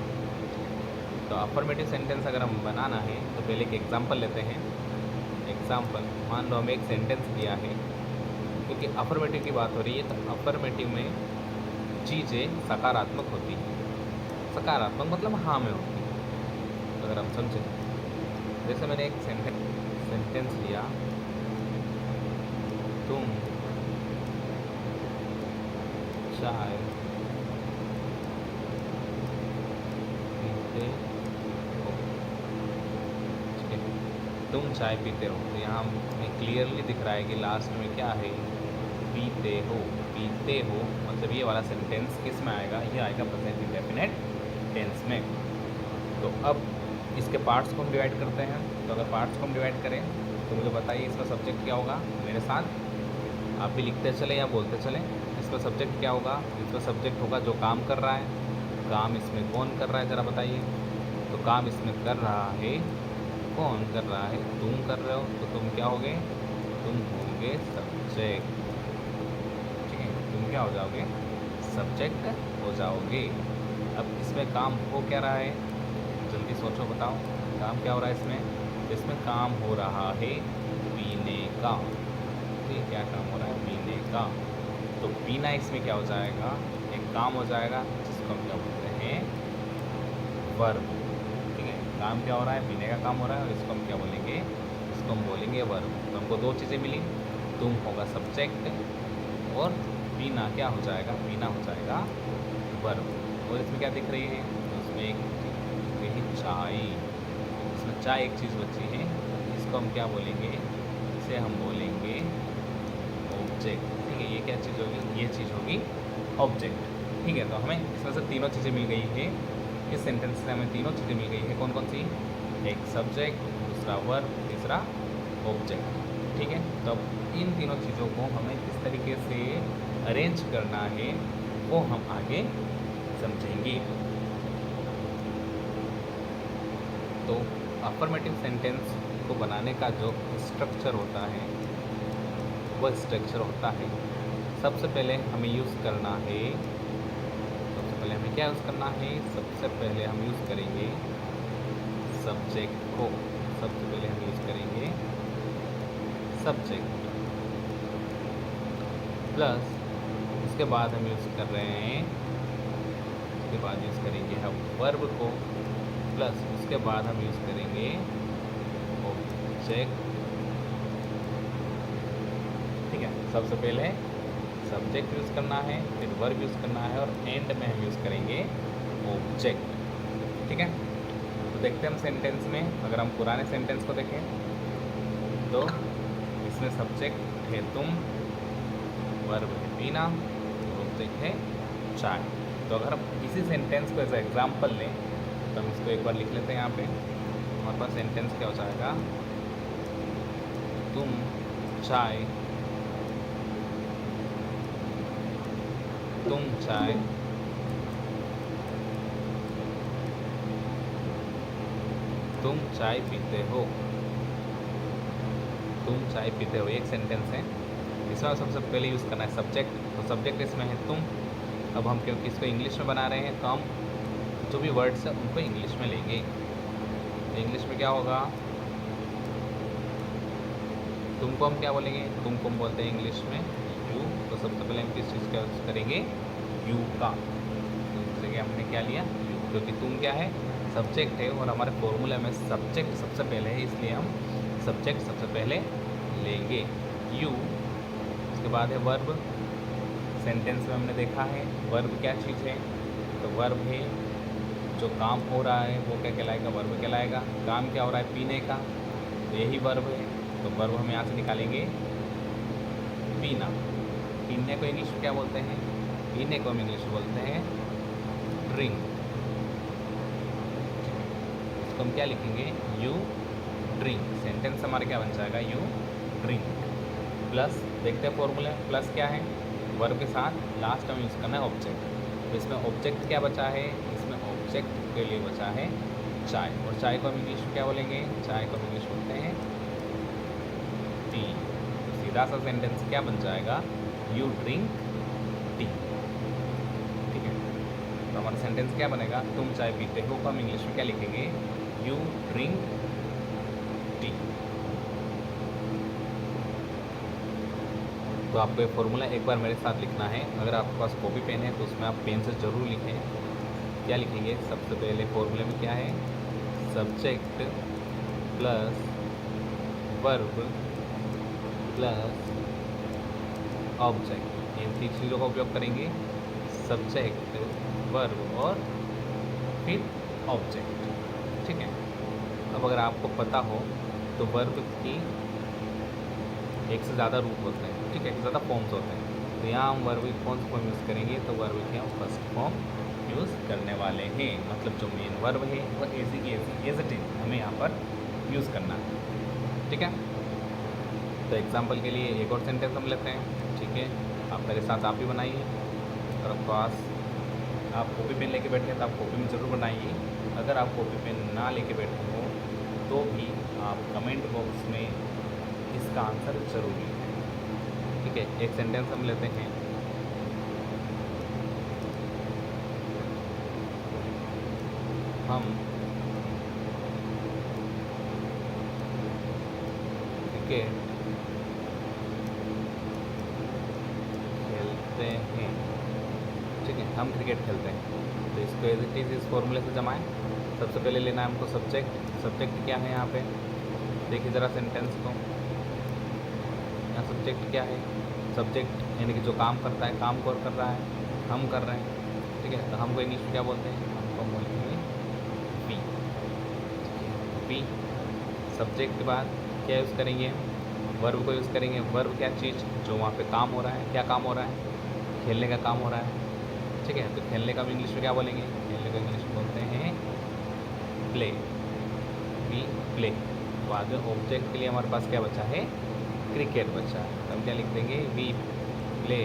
B: तो अफर्मेटिव सेंटेंस अगर हम बनाना है तो पहले एक एग्जांपल लेते हैं। एग्जांपल, मान लो हमें एक सेंटेंस दिया है, क्योंकि अफर्मेटिव की बात हो रही है तो अफर्मेटिव में चीज़ें सकारात्मक होती हैं। सकारात्मक मतलब हाँ में होती है। तो अगर हम समझें, जैसे मैंने एक सेंटेंस लिया, तुम चाय पीते हो। ठीक है, तुम चाय पीते हो, तो यहाँ हमें क्लियरली दिख रहा है कि लास्ट में क्या है, पीते हो। पीते हो मतलब ये वाला सेंटेंस किस में आएगा, ये आएगा प्रेजेंट इंडेफिनिट टेंस में। तो अब इसके पार्ट्स को हम डिवाइड करते हैं। तो अगर पार्ट्स को हम डिवाइड करें तो मुझे बताइए इसका सब्जेक्ट क्या होगा। मेरे साथ आप भी लिखते चले या बोलते चलें। इसका सब्जेक्ट क्या होगा, इसका सब्जेक्ट होगा जो काम कर रहा है। काम इसमें कौन कर रहा है ज़रा बताइए। तो काम इसमें कर रहा है, कौन कर रहा है, तुम कर रहे हो, तो तुम क्या होगे, तुम होंगे सब्जेक्ट। ठीक है, तुम क्या हो जाओगे, सब्जेक्ट हो जाओगे। अब इसमें काम हो क्या रहा है, जल्दी सोचो बताओ, काम क्या हो रहा है इसमें। इसमें काम हो रहा है पीने का। ठीक, क्या काम हो रहा है, पीने का। तो पीना इसमें क्या हो जाएगा, एक काम हो जाएगा जिसको हम क्या बोलते हैं, वर्ब। ठीक है, काम क्या हो रहा है, पीने का काम हो रहा है, और इसको हम क्या बोलेंगे, इसको हम बोलेंगे वर्ब। तो हमको दो चीज़ें मिली, तुम होगा सब्जेक्ट और पीना क्या हो जाएगा, पीना हो जाएगा वर्ब। और इसमें क्या दिख रही है, तो इसमें एक दिख रही है चाय। इसमें चाय एक चीज़ बची है, इसको हम क्या बोलेंगे, इसे हम बोलेंगे ऑब्जेक्ट। ठीक है, ये क्या चीज़ होगी, ये चीज़ होगी ऑब्जेक्ट। ठीक है, तो हमें इसमें से तीनों चीज़ें मिल गई है। इस सेंटेंस से हमें तीनों चीज़ें मिल गई है। कौन कौन सी, एक सब्जेक्ट, दूसरा वर्ब, तीसरा ऑब्जेक्ट। ठीक है, तो अब इन तीनों चीज़ों को हमें किस तरीके से अरेंज करना है वो हम आगे समझेंगे। तो अफर्मेटिव सेंटेंस को बनाने का जो स्ट्रक्चर होता है वह स्ट्रक्चर होता है, सबसे पहले हमें यूज़ करना है, सबसे पहले हमें क्या यूज़ करना है, सबसे पहले हम यूज़ करेंगे सब्जेक्ट को। सबसे पहले हम यूज़ करेंगे सब्जेक्ट, प्लस उसके बाद हम यूज़ कर रहे हैं, उसके बाद यूज़ करेंगे हम वर्ब को, प्लस उसके बाद हम यूज़ करेंगे ऑब्जेक्ट। ठीक है, सबसे पहले सब्जेक्ट यूज़ करना है, फिर वर्ब यूज़ करना है, और एंड में हम यूज़ करेंगे ऑब्जेक्ट। ठीक है, तो देखते हैं हम सेंटेंस में। अगर हम पुराने सेंटेंस को देखें तो इसमें सब्जेक्ट है तुम, वर्ब है पीना, ऑब्जेक्ट है चाय। तो अगर हम इसी सेंटेंस को एज एग्जाम्पल लें तो हम इसको एक बार लिख लेते हैं। यहाँ पे हमारे पास सेंटेंस क्या हो जाएगा, तुम चाय, तुम चाय तुम चाय पीते हो, तुम चाय पीते हो, एक सेंटेंस है। इसमें सबसे पहले यूज़ करना है सब्जेक्ट। तो सब्जेक्ट इसमें है तुम। अब हम क्योंकि इसको इंग्लिश में बना रहे हैं तो हम जो भी वर्ड्स हैं उनको इंग्लिश में लेंगे। तो इंग्लिश में क्या होगा, तुमको हम क्या बोलेंगे, तुमको हम बोलते हैं इंग्लिश में यू। तो सबसे पहले हम किस चीज़ का यूज़ करेंगे, यू का। तो इस जगह हमने क्या लिया, यू, क्योंकि तुम क्या है, सब्जेक्ट है, और हमारे फॉर्मूले में सब्जेक्ट सबसे पहले है, इसलिए हम सब्जेक्ट सबसे पहले लेंगे यू। उसके बाद है वर्ब। सेंटेंस में हमने देखा है वर्ब क्या चीज़ है, तो वर्ब है जो काम हो रहा है वो क्या कहलाएगा, वर्ब कहलाएगा। काम क्या हो रहा है, पीने का, तो यही वर्ब है। तो वर्ब हम यहाँ से निकालेंगे पीना। पीने को इंग्लिश में क्या बोलते हैं, पीने को हम इंग्लिश में बोलते हैं ड्रिंक। इसको हम क्या लिखेंगे, यू ड्रिंक। सेंटेंस हमारा क्या बन जाएगा, यू ड्रिंक। प्लस देखते हैं फॉर्मूला, प्लस क्या है, वर्ब के साथ लास्ट में यूज़ करना है ऑब्जेक्ट। तो इसमें ऑब्जेक्ट क्या बचा है, इसमें ऑब्जेक्ट के लिए बचा है चाय। और चाय को हम इंग्लिश में क्या बोलेंगे, चाय को हम इंग्लिश में बोलते हैं टी। तो सीधा सा सेंटेंस क्या बन जाएगा, यू ड्रिंक टी। ठीक है, तो हमारा सेंटेंस क्या बनेगा, तुम चाय पीते हो, तो हम इंग्लिश में क्या लिखेंगे, यू ड्रिंक टी। तो आपको ये फॉर्मूला एक बार मेरे साथ लिखना है। अगर आपके पास कॉपी पेन है तो उसमें आप पेन से ज़रूर लिखें। क्या लिखेंगे, सबसे पहले फॉर्मूले में क्या है, subject plus verb plus object, इन तीन चीज़ों का उपयोग करेंगे, सब्जेक्ट, वर्ब और फिर ऑब्जेक्ट। ठीक है, अब अगर आपको पता हो तो वर्ब की एक से ज़्यादा रूप होते हैं, ठीक है, एक से ज़्यादा फॉर्म्स होते हैं। तो यहाँ हम वर्ब की कौन सी फॉर्म यूज़ करेंगे, तो वर्ब की हम फर्स्ट फॉर्म यूज़ करने वाले हैं। मतलब जो मेन वर्ब है वो ऐसी की ऐसी एज इट इज हमें यहाँ पर यूज़ करना है। ठीक है, तो एग्जांपल के लिए एक और सेंटेंस हम लेते हैं। ठीक है, आप मेरे साथ आप भी बनाइए, और ऑफ कोर्स आप कॉपी पेन लेके बैठे हैं तो आप कॉपी में ज़रूर बनाइए। अगर आप कॉपी पेन ना लेके बैठे हो तो भी आप कमेंट बॉक्स में इसका आंसर ज़रूर लिखें। ठीक है, एक सेंटेंस हम लेते हैं। हम क्रिकेट खेलते हैं। ठीक है, हम क्रिकेट खेलते हैं, तो इसको एज इट इज़ इस फॉर्मूले से जमाएं। सबसे पहले लेना है हमको सब्जेक्ट। सब्जेक्ट क्या है यहाँ पे, देखिए ज़रा सेंटेंस को। यहाँ सब्जेक्ट क्या है, सब्जेक्ट यानी कि जो काम करता है, काम कौन कर रहा है, हम कर रहे हैं। ठीक है, तो हमको इंग्लिश में क्या बोलते हैं, हमको बोलते हैं बी। बी सब्जेक्ट के बाद क्या यूज़ करेंगे, वर्ब को यूज़ करेंगे। वर्ब क्या चीज़, जो वहाँ पे काम हो रहा है, क्या काम हो रहा है, खेलने का काम हो रहा है। ठीक है, तो खेलने का भी इंग्लिश में क्या बोलेंगे, खेलने को इंग्लिश में बोलते हैं प्ले। B play. बाद में ऑब्जेक्ट के लिए हमारे पास क्या बचा है, क्रिकेट बचा है। तो हम क्या लिख देंगे, वी प्ले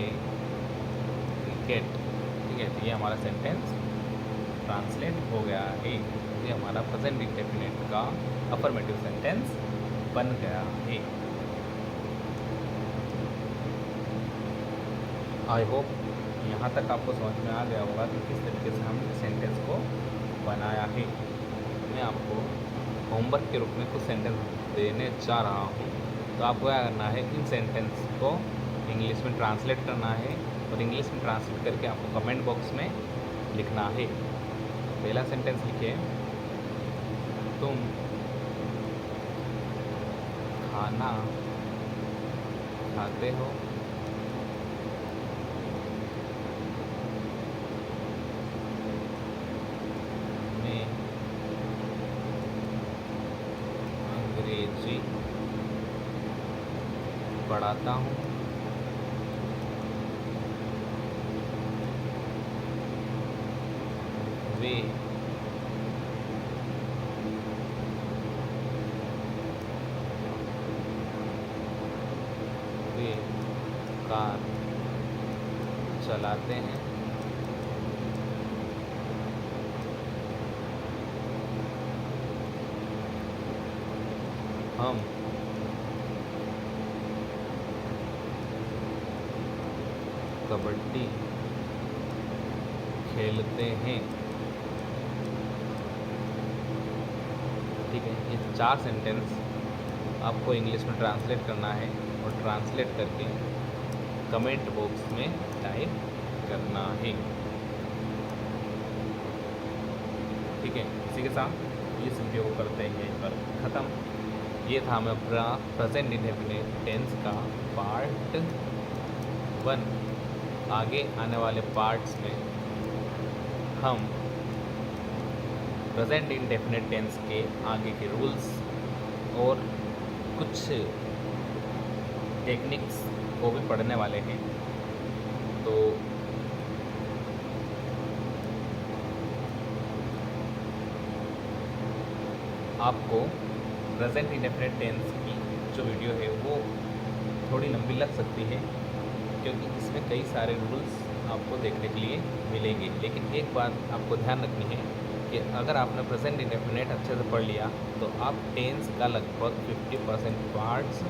B: क्रिकेट। ठीक है, तो ये हमारा सेंटेंस ट्रांसलेट हो गया है। ये हमारा प्रेजेंट इंडेफिनिट का अफर्मेटिव सेंटेंस बन गया है। आई होप यहाँ तक आपको समझ में आ गया होगा कि किस तरीके से हम सेंटेंस को बनाया है। मैं आपको होमवर्क के रूप में कुछ सेंटेंस देने जा रहा हूँ, तो आपको क्या करना है, इन सेंटेंस को इंग्लिश में ट्रांसलेट करना है, और इंग्लिश में ट्रांसलेट करके आपको कमेंट बॉक्स में लिखना है। पहला सेंटेंस लिखिए, तुम खाना खाते हो। मैं अंग्रेजी पढ़ाता हूँ। वे वे कार चलाते हैं। हम कबड्डी खेलते हैं। ठीक है, ये 4 सेंटेंस आपको इंग्लिश में ट्रांसलेट करना है, और ट्रांसलेट करके कमेंट बॉक्स में टाइप करना है। ठीक है, इसी के साथ इस वीडियो को करते हैं यहीं पर ख़त्म। ये था हमें अपना प्रेजेंट इंडेफिनिट टेंस का पार्ट 1। आगे आने वाले पार्ट्स में हम प्रेजेंट इंडेफिनिट टेंस के आगे के रूल्स और कुछ टेक्निक्स को भी पढ़ने वाले हैं। तो आपको प्रेजेंट इंडेफिनिट टेंस की जो वीडियो है वो थोड़ी लंबी लग सकती है, क्योंकि इसमें कई सारे रूल्स आपको देखने के लिए मिलेंगे। लेकिन एक बात आपको ध्यान रखनी है कि अगर आपने प्रेजेंट इंडेफिनिट अच्छे से पढ़ लिया तो आप टेंस का लगभग 50% पार्ट्स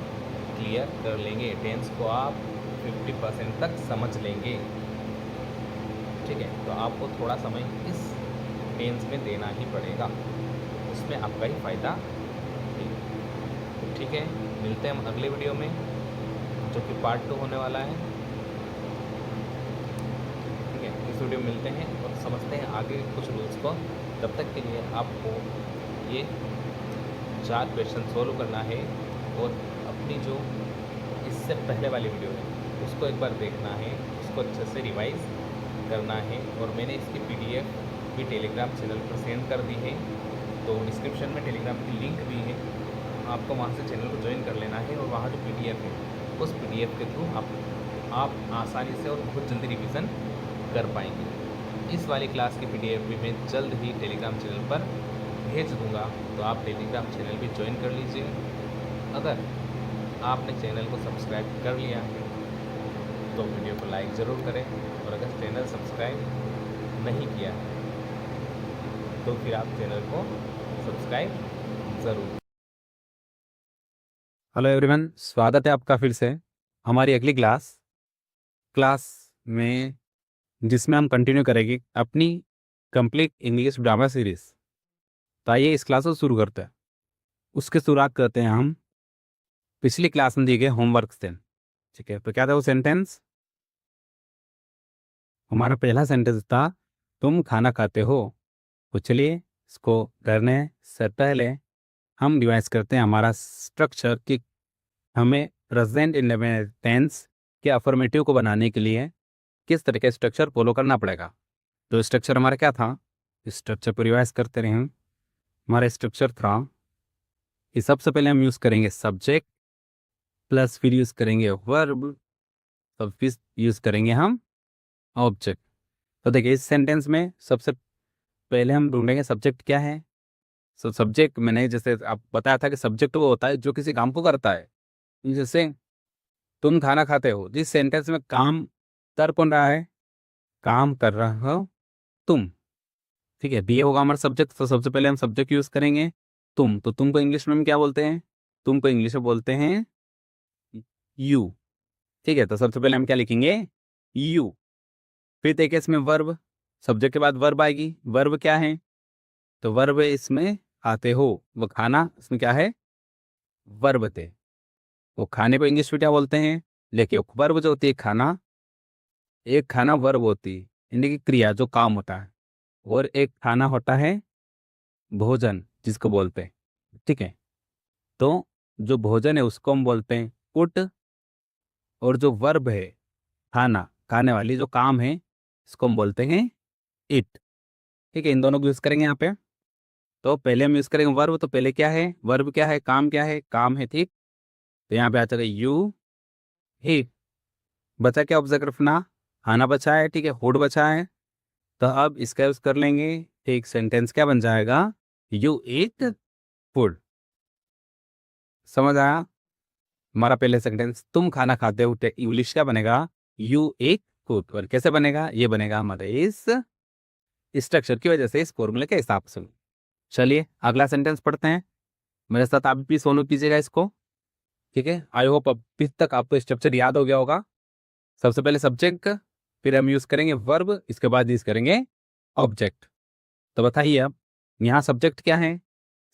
B: क्लियर कर लेंगे। टेंस को आप 50% तक समझ लेंगे। ठीक है, तो आपको थोड़ा समय इस टेंस में देना ही पड़ेगा, उसमें आपका ही फ़ायदा है। ठीक है, मिलते हैं हम अगले वीडियो में, जो कि पार्ट 2 होने वाला है। ठीक है, इस वीडियो में मिलते हैं और समझते हैं आगे कुछ रूल्स को। तब तक के लिए आपको ये 4 क्वेश्चन सोल्व करना है, और अपनी जो इससे पहले वाली वीडियो है उसको एक बार देखना है, उसको अच्छे से रिवाइज करना है। और मैंने इसकी PDF भी टेलीग्राम चैनल पर सेंड कर दी है, तो डिस्क्रिप्शन में टेलीग्राम की लिंक भी है, आपको वहाँ से चैनल को ज्वाइन कर लेना है। और वहाँ जो PDF है उस PDF के थ्रू आप आसानी से और बहुत जल्दी रिवीजन कर पाएंगे। इस वाली क्लास की PDF भी मैं जल्द ही टेलीग्राम चैनल पर भेज दूँगा, तो आप टेलीग्राम चैनल भी ज्वाइन कर लीजिए। अगर आपने चैनल को सब्सक्राइब कर लिया है तो वीडियो को लाइक ज़रूर करें, और अगर चैनल सब्सक्राइब नहीं किया है तो फिर आप चैनल को सब्सक्राइब ज़रूर।
C: हेलो एवरीवन, स्वागत है आपका फिर से हमारी अगली क्लास में, जिसमें हम कंटिन्यू करेंगे अपनी कंप्लीट इंग्लिश ड्रामा सीरीज। तो आइए इस क्लास को शुरू करते हैं। उसके शुरुआत करते हैं हम पिछली क्लास में दिए गए होमवर्क से। ठीक है, तो क्या था वो सेंटेंस? हमारा पहला सेंटेंस था, तुम खाना खाते हो। तो चलिए इसको करने से पहले हम रिवाइज करते हैं हमारा स्ट्रक्चर कि हमें प्रेजेंट इंडेफिनिट टेंस के अफर्मेटिव को बनाने के लिए किस तरह का स्ट्रक्चर फॉलो करना पड़ेगा। तो स्ट्रक्चर हमारा क्या था, स्ट्रक्चर को रिवाइज करते रहे हम। हमारा स्ट्रक्चर था कि सबसे पहले हम यूज़ करेंगे सब्जेक्ट, प्लस फिर यूज़ करेंगे वर्ब, तब फिर यूज़ करेंगे हम ऑब्जेक्ट। तो देखिए इस सेंटेंस में सबसे पहले हम ढूंढेंगे सब्जेक्ट क्या है। सो सब्जेक्ट मैंने जैसे आप बताया था कि सब्जेक्ट वो होता है जो किसी काम को करता है। जैसे तुम खाना खाते हो, जिस सेंटेंस में काम कर कौन रहा है, काम कर रहा हो तुम। ठीक है, ये होगा हमारा सब्जेक्ट। तो सबसे पहले हम सब्जेक्ट यूज करेंगे तुम। तो तुम को इंग्लिश में हम क्या बोलते हैं? तुम को इंग्लिश में बोलते हैं यू। ठीक है, तो सबसे पहले हम क्या लिखेंगे? यू। फिर देखिए इसमें वर्ब, सब्जेक्ट के बाद वर्ब आएगी। वर्ब क्या है? तो वर्ब इसमें आते हो, वो खाना, इसमें क्या है? वर्ब थे। वो खाने को इंग्लिश में क्या बोलते हैं? लेकिन वर्ब जो होती है खाना, एक खाना वर्ब होती है, यानी कि क्रिया जो काम होता है। और एक खाना होता है भोजन, जिसको बोलते हैं। ठीक है, तो जो भोजन है उसको हम बोलते हैं फूड, और जो वर्ब है खाना, खाने वाली जो काम है, इसको हम बोलते हैं इट। ठीक है, इन दोनों को यूज करेंगे यहाँ पे। तो पहले हम यूज करेंगे वर्ब। तो पहले क्या है? वर्ब क्या है? काम क्या है? काम है। ठीक, तो यहाँ पे आ जाएगा यू ही। बचा क्या ऑब्जेक्ट रखना? खाना बचा है। ठीक है, फूड बचा है। तो अब इसका यूज कर लेंगे। ठीक, सेंटेंस क्या बन जाएगा? You eat food. समझ आया? हमारा पहले सेंटेंस तुम खाना खाते हो, इंग्लिश क्या बनेगा? You eat food. और कैसे बनेगा? ये बनेगा हमारे इस स्ट्रक्चर की वजह से, इस फॉर्मूले के हिसाब से। चलिए अगला सेंटेंस पढ़ते हैं। मेरे साथ आप भी सोलो कीजिएगा इसको। ठीक है, आई होप अभी तक आपको स्ट्रक्चर याद हो गया होगा। सबसे पहले सब्जेक्ट, फिर हम यूज करेंगे वर्ब, इसके बाद यूज करेंगे ऑब्जेक्ट। तो बताइए अब यहाँ सब्जेक्ट क्या है?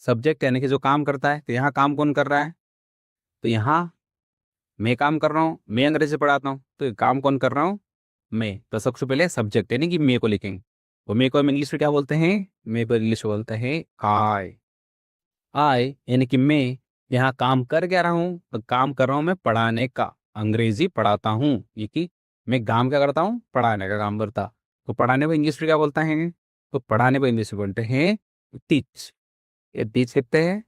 C: सब्जेक्ट यानी कि जो काम करता है। तो यहाँ काम कौन कर रहा है? तो यहाँ मैं काम कर रहा हूँ, मैं अंग्रेजी पढ़ाता हूँ, तो ये काम कौन कर रहा हूँ? मैं। तो सबसे पहले सब्जेक्ट यानी कि मैं को लिखेंगे। और मैं को हम इंग्लिश में क्या बोलते हैं? मैं को इंग्लिश में बोलते हैं आई। आई यानी कि मैं यहाँ काम कर क्या रहा हूँ? तो काम कर रहा हूँ मैं पढ़ाने का, अंग्रेजी पढ़ाता हूँ। ये कि मैं काम क्या करता हूँ? पढ़ाने का काम करता। तो पढ़ाने को इंग्लिश में क्या बोलता है? तो पढ़ाने को इंग्लिश में बोलते हैं टीच। ये टीच लिखते हैं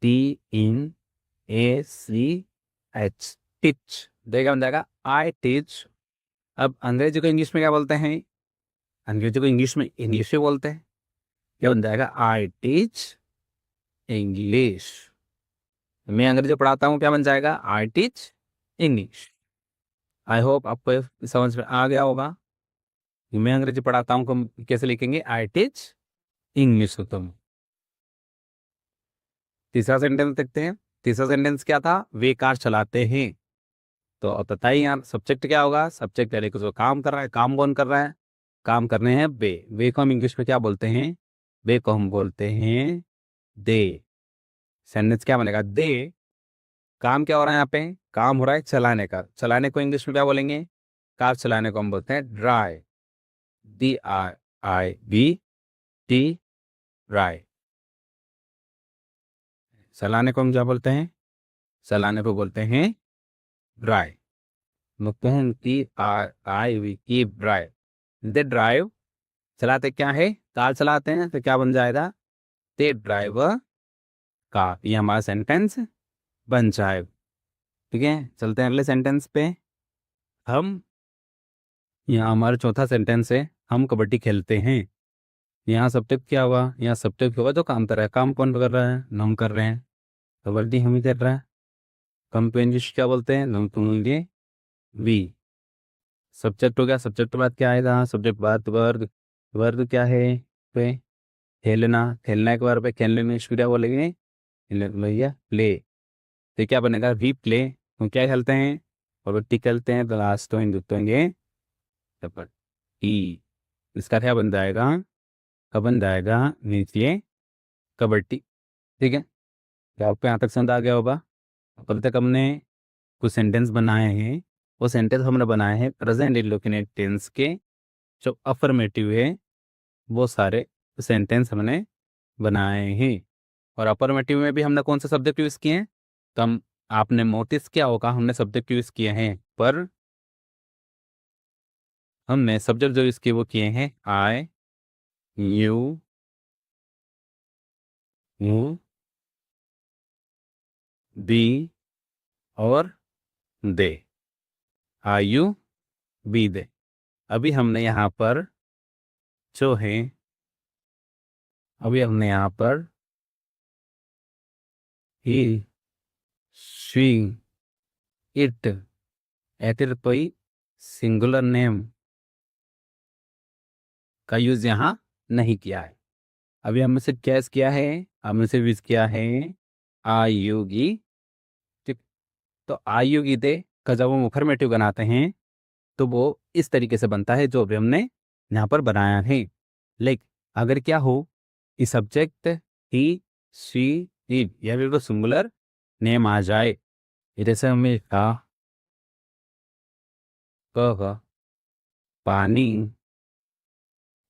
C: TINACH, टीच। देखा बन जाएगा आई टीच। अब अंग्रेजी को इंग्लिश में क्या बोलते हैं? अंग्रेजी को इंग्लिश में बोलते हैं। क्या बन जाएगा? I teach English. मैं अंग्रेजी पढ़ाता हूँ, क्या बन जाएगा? I teach English. I hope आपको ये समझ में आ गया होगा कि मैं अंग्रेजी पढ़ाता हूँ को कैसे लिखेंगे? I teach English. तो तुम तीसरा सेंटेंस देखते हैं। तीसरा सेंटेंस क्या था? वे कार चलाते हैं। तो अब बताइए यार सब्जेक्ट क्या होगा? सब्जेक्ट यानी कि जो काम कर रहा है। काम कौन कर रहा है? काम करने हैं वे। वे को हम इंग्लिश में क्या बोलते हैं? वे को हम बोलते हैं दे। सेंटेंस क्या बनेगा? दे। काम क्या हो रहा है यहाँ पे? काम हो रहा है चलाने का। चलाने को इंग्लिश में क्या बोलेंगे? कार चलाने को हम बोलते हैं ड्राइव। DRIVE, drive. चलाने को हम क्या बोलते हैं? चलाने को बोलते हैं ड्राइव। मुख्यमंत्री आई वी की ड्राइव, दे ड्राइव, चलाते क्या है, कार चलाते हैं, तो क्या बन जाएगा, दे ड्राइवर कार, ये हमारा सेंटेंस बन जाएगा। ठीक है, चलते हैं अगले सेंटेंस पे। हम, यहाँ हमारा चौथा सेंटेंस है, हम कबड्डी खेलते हैं। यहाँ सब्जेक्ट क्या हुआ, यहाँ सब्जेक्ट हुआ जो काम कर रहा है, काम कौन कर रहा है, हम कर रहे हैं, कबड्डी हम ही कर रहा है। हम को इंग्लिश क्या बोलते हैं, हम तो बोलेंगे वी। सब्जेक्ट हो गया, सब्जेक्ट के बाद क्या आएगा, सब्जेक्ट बाद वर्ग, वर्ग क्या है पे, खेलना, खेलना के बार पे खेलने में क्या बोलेंगे, भैया प्ले। तो क्या बनेगा, वी प्ले, हम क्या खेलते हैं, कबड्डी खेलते हैं, तो लास्ट तो हिंदुत्वेंगे कबड्डी। इसका क्या बन जाएगा, कब बन जाएगा नीचे कबड्डी। ठीक है, क्या आपको यहाँ तक समझ आ गया होगा। अब तक हमने कुछ सेंटेंस बनाए हैं, वो सेंटेंस हमने बनाए हैं प्रेजेंट इंडेफिनिट टेंस के, जो अफर्मेटिव है वो सारे सेंटेंस हमने बनाए हैं। और अफर्मेटिव में भी हमने कौन से सब्जेक्ट यूज़ किए हैं, तो हम, आपने नोटिस किया होगा हमने सब्जेक्ट यूज़ किए हैं, पर हमने सब्जेक्ट जो यूज़ किए वो किए हैं आई, यू, बी और दे। आई, यू, बी, दे। अभी हमने यहाँ पर जो है, अभी हमने यहाँ पर ही, शी, इट, ऐतिर कोई सिंगुलर नेम का यूज यहाँ नहीं किया है। अभी हमने सिर्फ क्या use किया है, हमने सिर्फ यूज किया है आयुगी। ठीक, तो आयुगी दे का जब हम अफर्मेटिव बनाते हैं तो वो इस तरीके से बनता है जो अभी हमने यहाँ पर बनाया है। लेकिन अगर क्या हो, इस सब्जेक्ट ही, शी, इट या फिर सिंगुलर नेम आ जाए, जैसे हमें कह पानी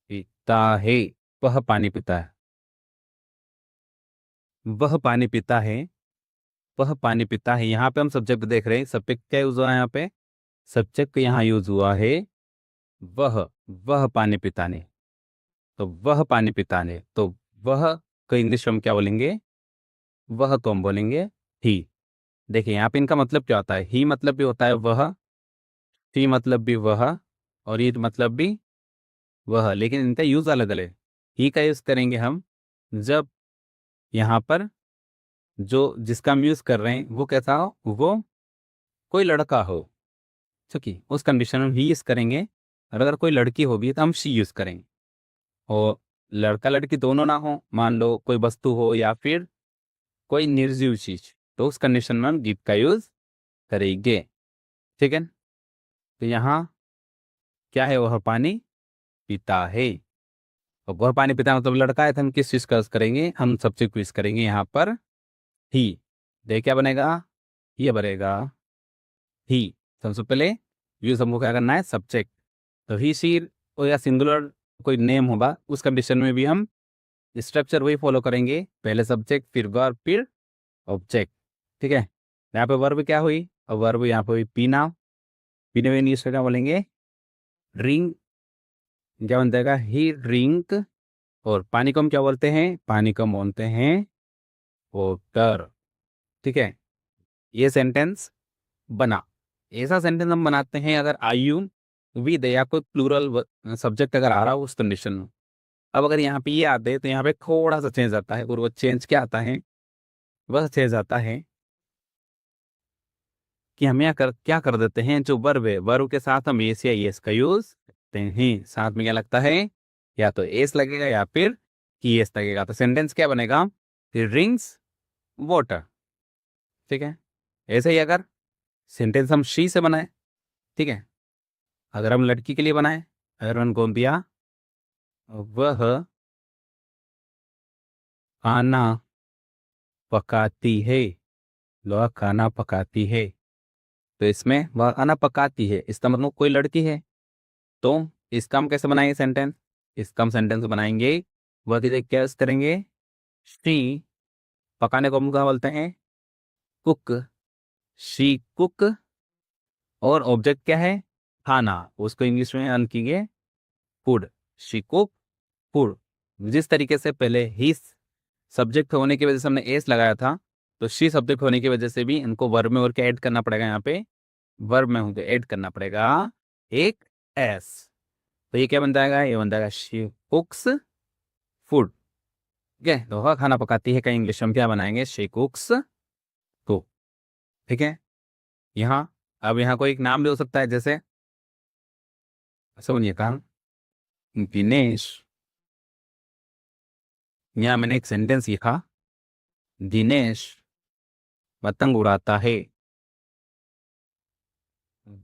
C: पीता है, वह पानी पीता है, वह पानी पीता है, वह पानी पीता है। यहाँ पे हम सब्जेक्ट देख रहे हैं, सब्जेक्ट क्या यूज हुआ है यहाँ पे, सब्जेक्ट यहाँ यूज हुआ है वह पानी पीता ने। तो वह पानी पीता ने, तो वह को इंग्लिश में हम क्या बोलेंगे, वह को हम बोलेंगे ही। देखिए यहाँ पे इनका मतलब क्या होता है, ही मतलब भी होता है वह, ही मतलब भी वह, और ईट मतलब भी वह, लेकिन इनका यूज अलग अलग है। ही का यूज करेंगे हम जब यहाँ पर जो जिसका हम यूज कर रहे हैं वो कैसा हो, वो कोई लड़का हो, क्योंकि उस कंडीशन में ही यूज करेंगे। और अगर कोई लड़की हो भी तो हम शी यूज करेंगे। और लड़का लड़की दोनों ना हो, मान लो कोई वस्तु हो या फिर कोई निर्जीव चीज, तो उस कंडीशन में हम गिव का यूज करेंगे। ठीक है, तो यहाँ क्या है, वह पानी पीता है, और वह पानी पीता है मतलब लड़का है, तो हम किस चीज का यूज करेंगे, हम सब्जेक्ट यूज करेंगे यहाँ पर ही। देख क्या बनेगा, ये बनेगा ही। सबसे पहले यूज हमको क्या करना है, सब्जेक्ट। तो ही, सी या सिंगुलर कोई नेम होगा, उस कंडीशन में भी हम स्ट्रक्चर वही फॉलो करेंगे, पहले सब्जेक्ट फिर वर्ब फिर ऑब्जेक्ट। ठीक है, यहाँ पे वर्ब क्या हुई, और वर्ब यहाँ पे हुई पीना, पीने में इंग्लिश में क्या बोलेंगे, ड्रिंक। क्या बन जाएगा, ही ड्रिंक। और पानी को हम क्या बोलते हैं, पानी को हम बोलते हैं वाटर। ठीक है, ये सेंटेंस बना। ऐसा सेंटेंस हम बनाते हैं अगर आई यू वी दे या कोई प्लूरल सब्जेक्ट अगर आ रहा हो उस कंडीशन में। अब अगर यहाँ पे ये आते हैं तो यहाँ पे थोड़ा सा चेंज आता है, और वो चेंज क्या आता है, वह चेंज आता है कि हम यहाँ क्या कर देते हैं, जो वर्ब है वर्ब के साथ हम एस या एस का यूज करते हैं। साथ में क्या लगता है, या तो एस लगेगा या फिर की एस लगेगा, तो सेंटेंस क्या बनेगा, ड्रिंक्स वाटर। ठीक है, ऐसे ही अगर सेंटेंस हम शी से बनाए, ठीक है, अगर हम लड़की के लिए बनाए, अगर हम गोंदिया, वह खाना पकाती है, वह खाना पकाती है, तो इसमें वह खाना पकाती है इसका मतलब कोई लड़की है। तो इसका हम कैसे बनाएंगे सेंटेंस, इसका हम सेंटेंस बनाएंगे, वह किसे क्या use करेंगे, शी। पकाने को हम क्या बोलते हैं, कुक, शी कुक। और ऑब्जेक्ट क्या है, खाना, उसको इंग्लिश में अर्न कीजिए फूड, शी कुक फूड। जिस तरीके से पहले ही सब्जेक्ट होने की वजह से हमने एस लगाया था, तो शी सब्जेक्ट होने की वजह से भी इनको वर्ब में और क्या ऐड करना पड़ेगा, यहाँ पे वर्ब में होंगे ऐड करना पड़ेगा एक एस। तो ये क्या बन जाएगा, ये बन जाएगा शी कुक्स फूड। ठीक है, तो वह खाना पकाती है, कहीं इंग्लिश में क्या बनाएंगे, शी कुक्स कुक। ठीक है, यहाँ अब यहाँ कोई एक नाम भी हो सकता है, जैसे सुनिए काम दिनेश। यहाँ मैंने एक सेंटेंस लिखा, दिनेश पतंग उड़ाता है,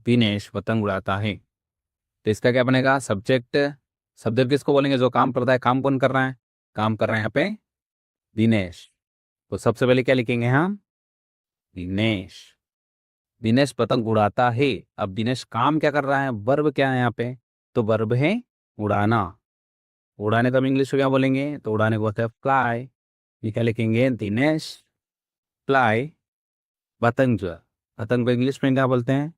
C: दिनेश पतंग उड़ाता है। तो इसका क्या बनेगा, सब्जेक्ट। सब्जेक्ट किसको बोलेंगे, जो काम करता है। काम कौन कर रहा है, काम कर रहे हैं यहाँ पे दिनेश। तो सबसे पहले क्या लिखेंगे हम, दिनेश। दिनेश पतंग उड़ाता है। अब दिनेश काम क्या कर रहा है, वर्ब क्या है यहाँ पे, तो वर्ब है उड़ाना। उड़ाने का हम इंग्लिश में क्या बोलेंगे, तो उड़ाने को बोलते हैं फ्लाई। ये क्या लिखेंगे, दिनेश फ्लाई पतंग। जो है पतंग को इंग्लिश में क्या बोलते हैं,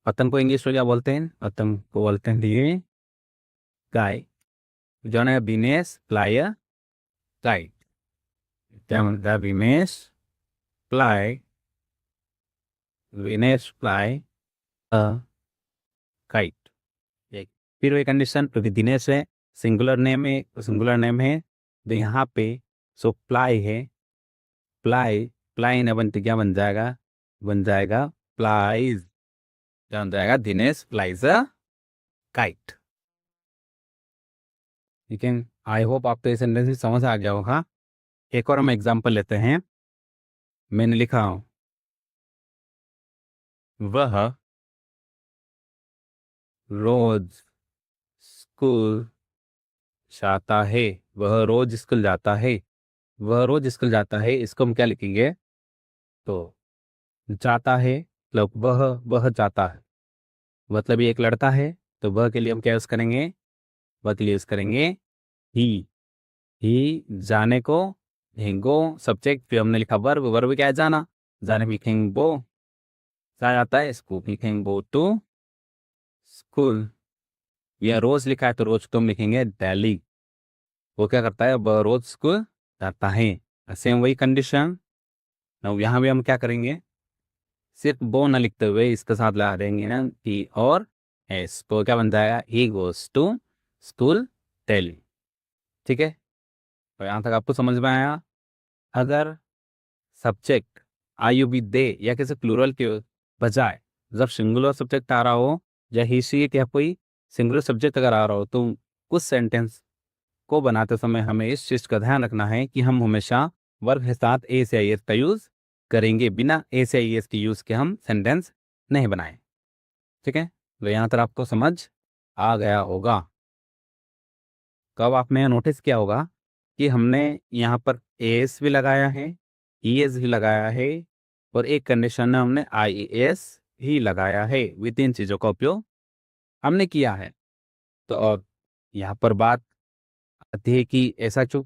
C: पतंग को इंग्लिश में क्या बोलते हैं, पतंग को बोलते हैं दिए गाय। जो है दिनेश फ्लाई अ काइट। क्या बनता है, Dinesh fly, Dinesh fly a kite. फिर वही कंडीशन, क्योंकि दिनेश है सिंगुलर नेम है, सिंगुलर नेम है, तो यहाँ पे सो फ्लाई है, फ्लाई फ्लाई न बनते क्या बन जाएगा, बन जाएगा फ्लाइज। क्या बन जाएगा, दिनेश फ्लाइज अ काइट। ठीक है, आई होप आपको ये सेंटेंस समझ आ गया होगा। एक और हम एग्जांपल लेते हैं। मैंने लिखा हूं, वह रोज स्कूल जाता है, वह रोज स्कूल जाता है, वह रोज स्कूल जाता है। इसको हम क्या लिखेंगे, तो जाता है मतलब वह जाता है, मतलब ये एक लड़का है, तो वह के लिए हम क्या यूज करेंगे, वह के लिए यूज करेंगे ही जाने को गो सब्जेक्ट। फिर हमने लिखा वर्ब, वर्ब क्या है, जाना। जाने में लिखेंगे वो, जा जाता है, स्कूल लिखेंगे गो टू स्कूल। या रोज लिखा है तो रोज तो हम लिखेंगे डेली। वो क्या करता है, वह रोज स्कूल जाता है। सेम वही कंडीशन, now यहाँ भी हम क्या करेंगे, सिर्फ वो न लिखते हुए इसके साथ लगा देंगे ना टी और एस, तो क्या बन जाएगा, he goes to school daily. ठीक है, तो यहाँ तक आपको समझ में आया। अगर सब्जेक्ट आयु भी दे या किसी प्लूरल के बजाय जब सिंगुलर सब्जेक्ट आ रहा हो, या ही सी या कोई सिंगुलर सब्जेक्ट अगर आ रहा हो, तो कुछ सेंटेंस को बनाते समय हमें इस चीज़ का ध्यान रखना है कि हम हमेशा वर्ब के साथ ए से आई एस का यूज़ करेंगे, बिना ए से आई एस की यूज़ के हम सेंटेंस नहीं बनाएं। ठीक है, तो यहाँ तक आपको समझ आ गया होगा। कब आपने नोटिस किया होगा कि हमने यहाँ पर एस भी लगाया है, ई एस भी लगाया है, और एक कंडीशन में हमने आई एस ही लगाया है। विद इन चीज़ों का उपयोग हमने किया है। तो अब यहाँ पर बात आती है कि ऐसा क्यों,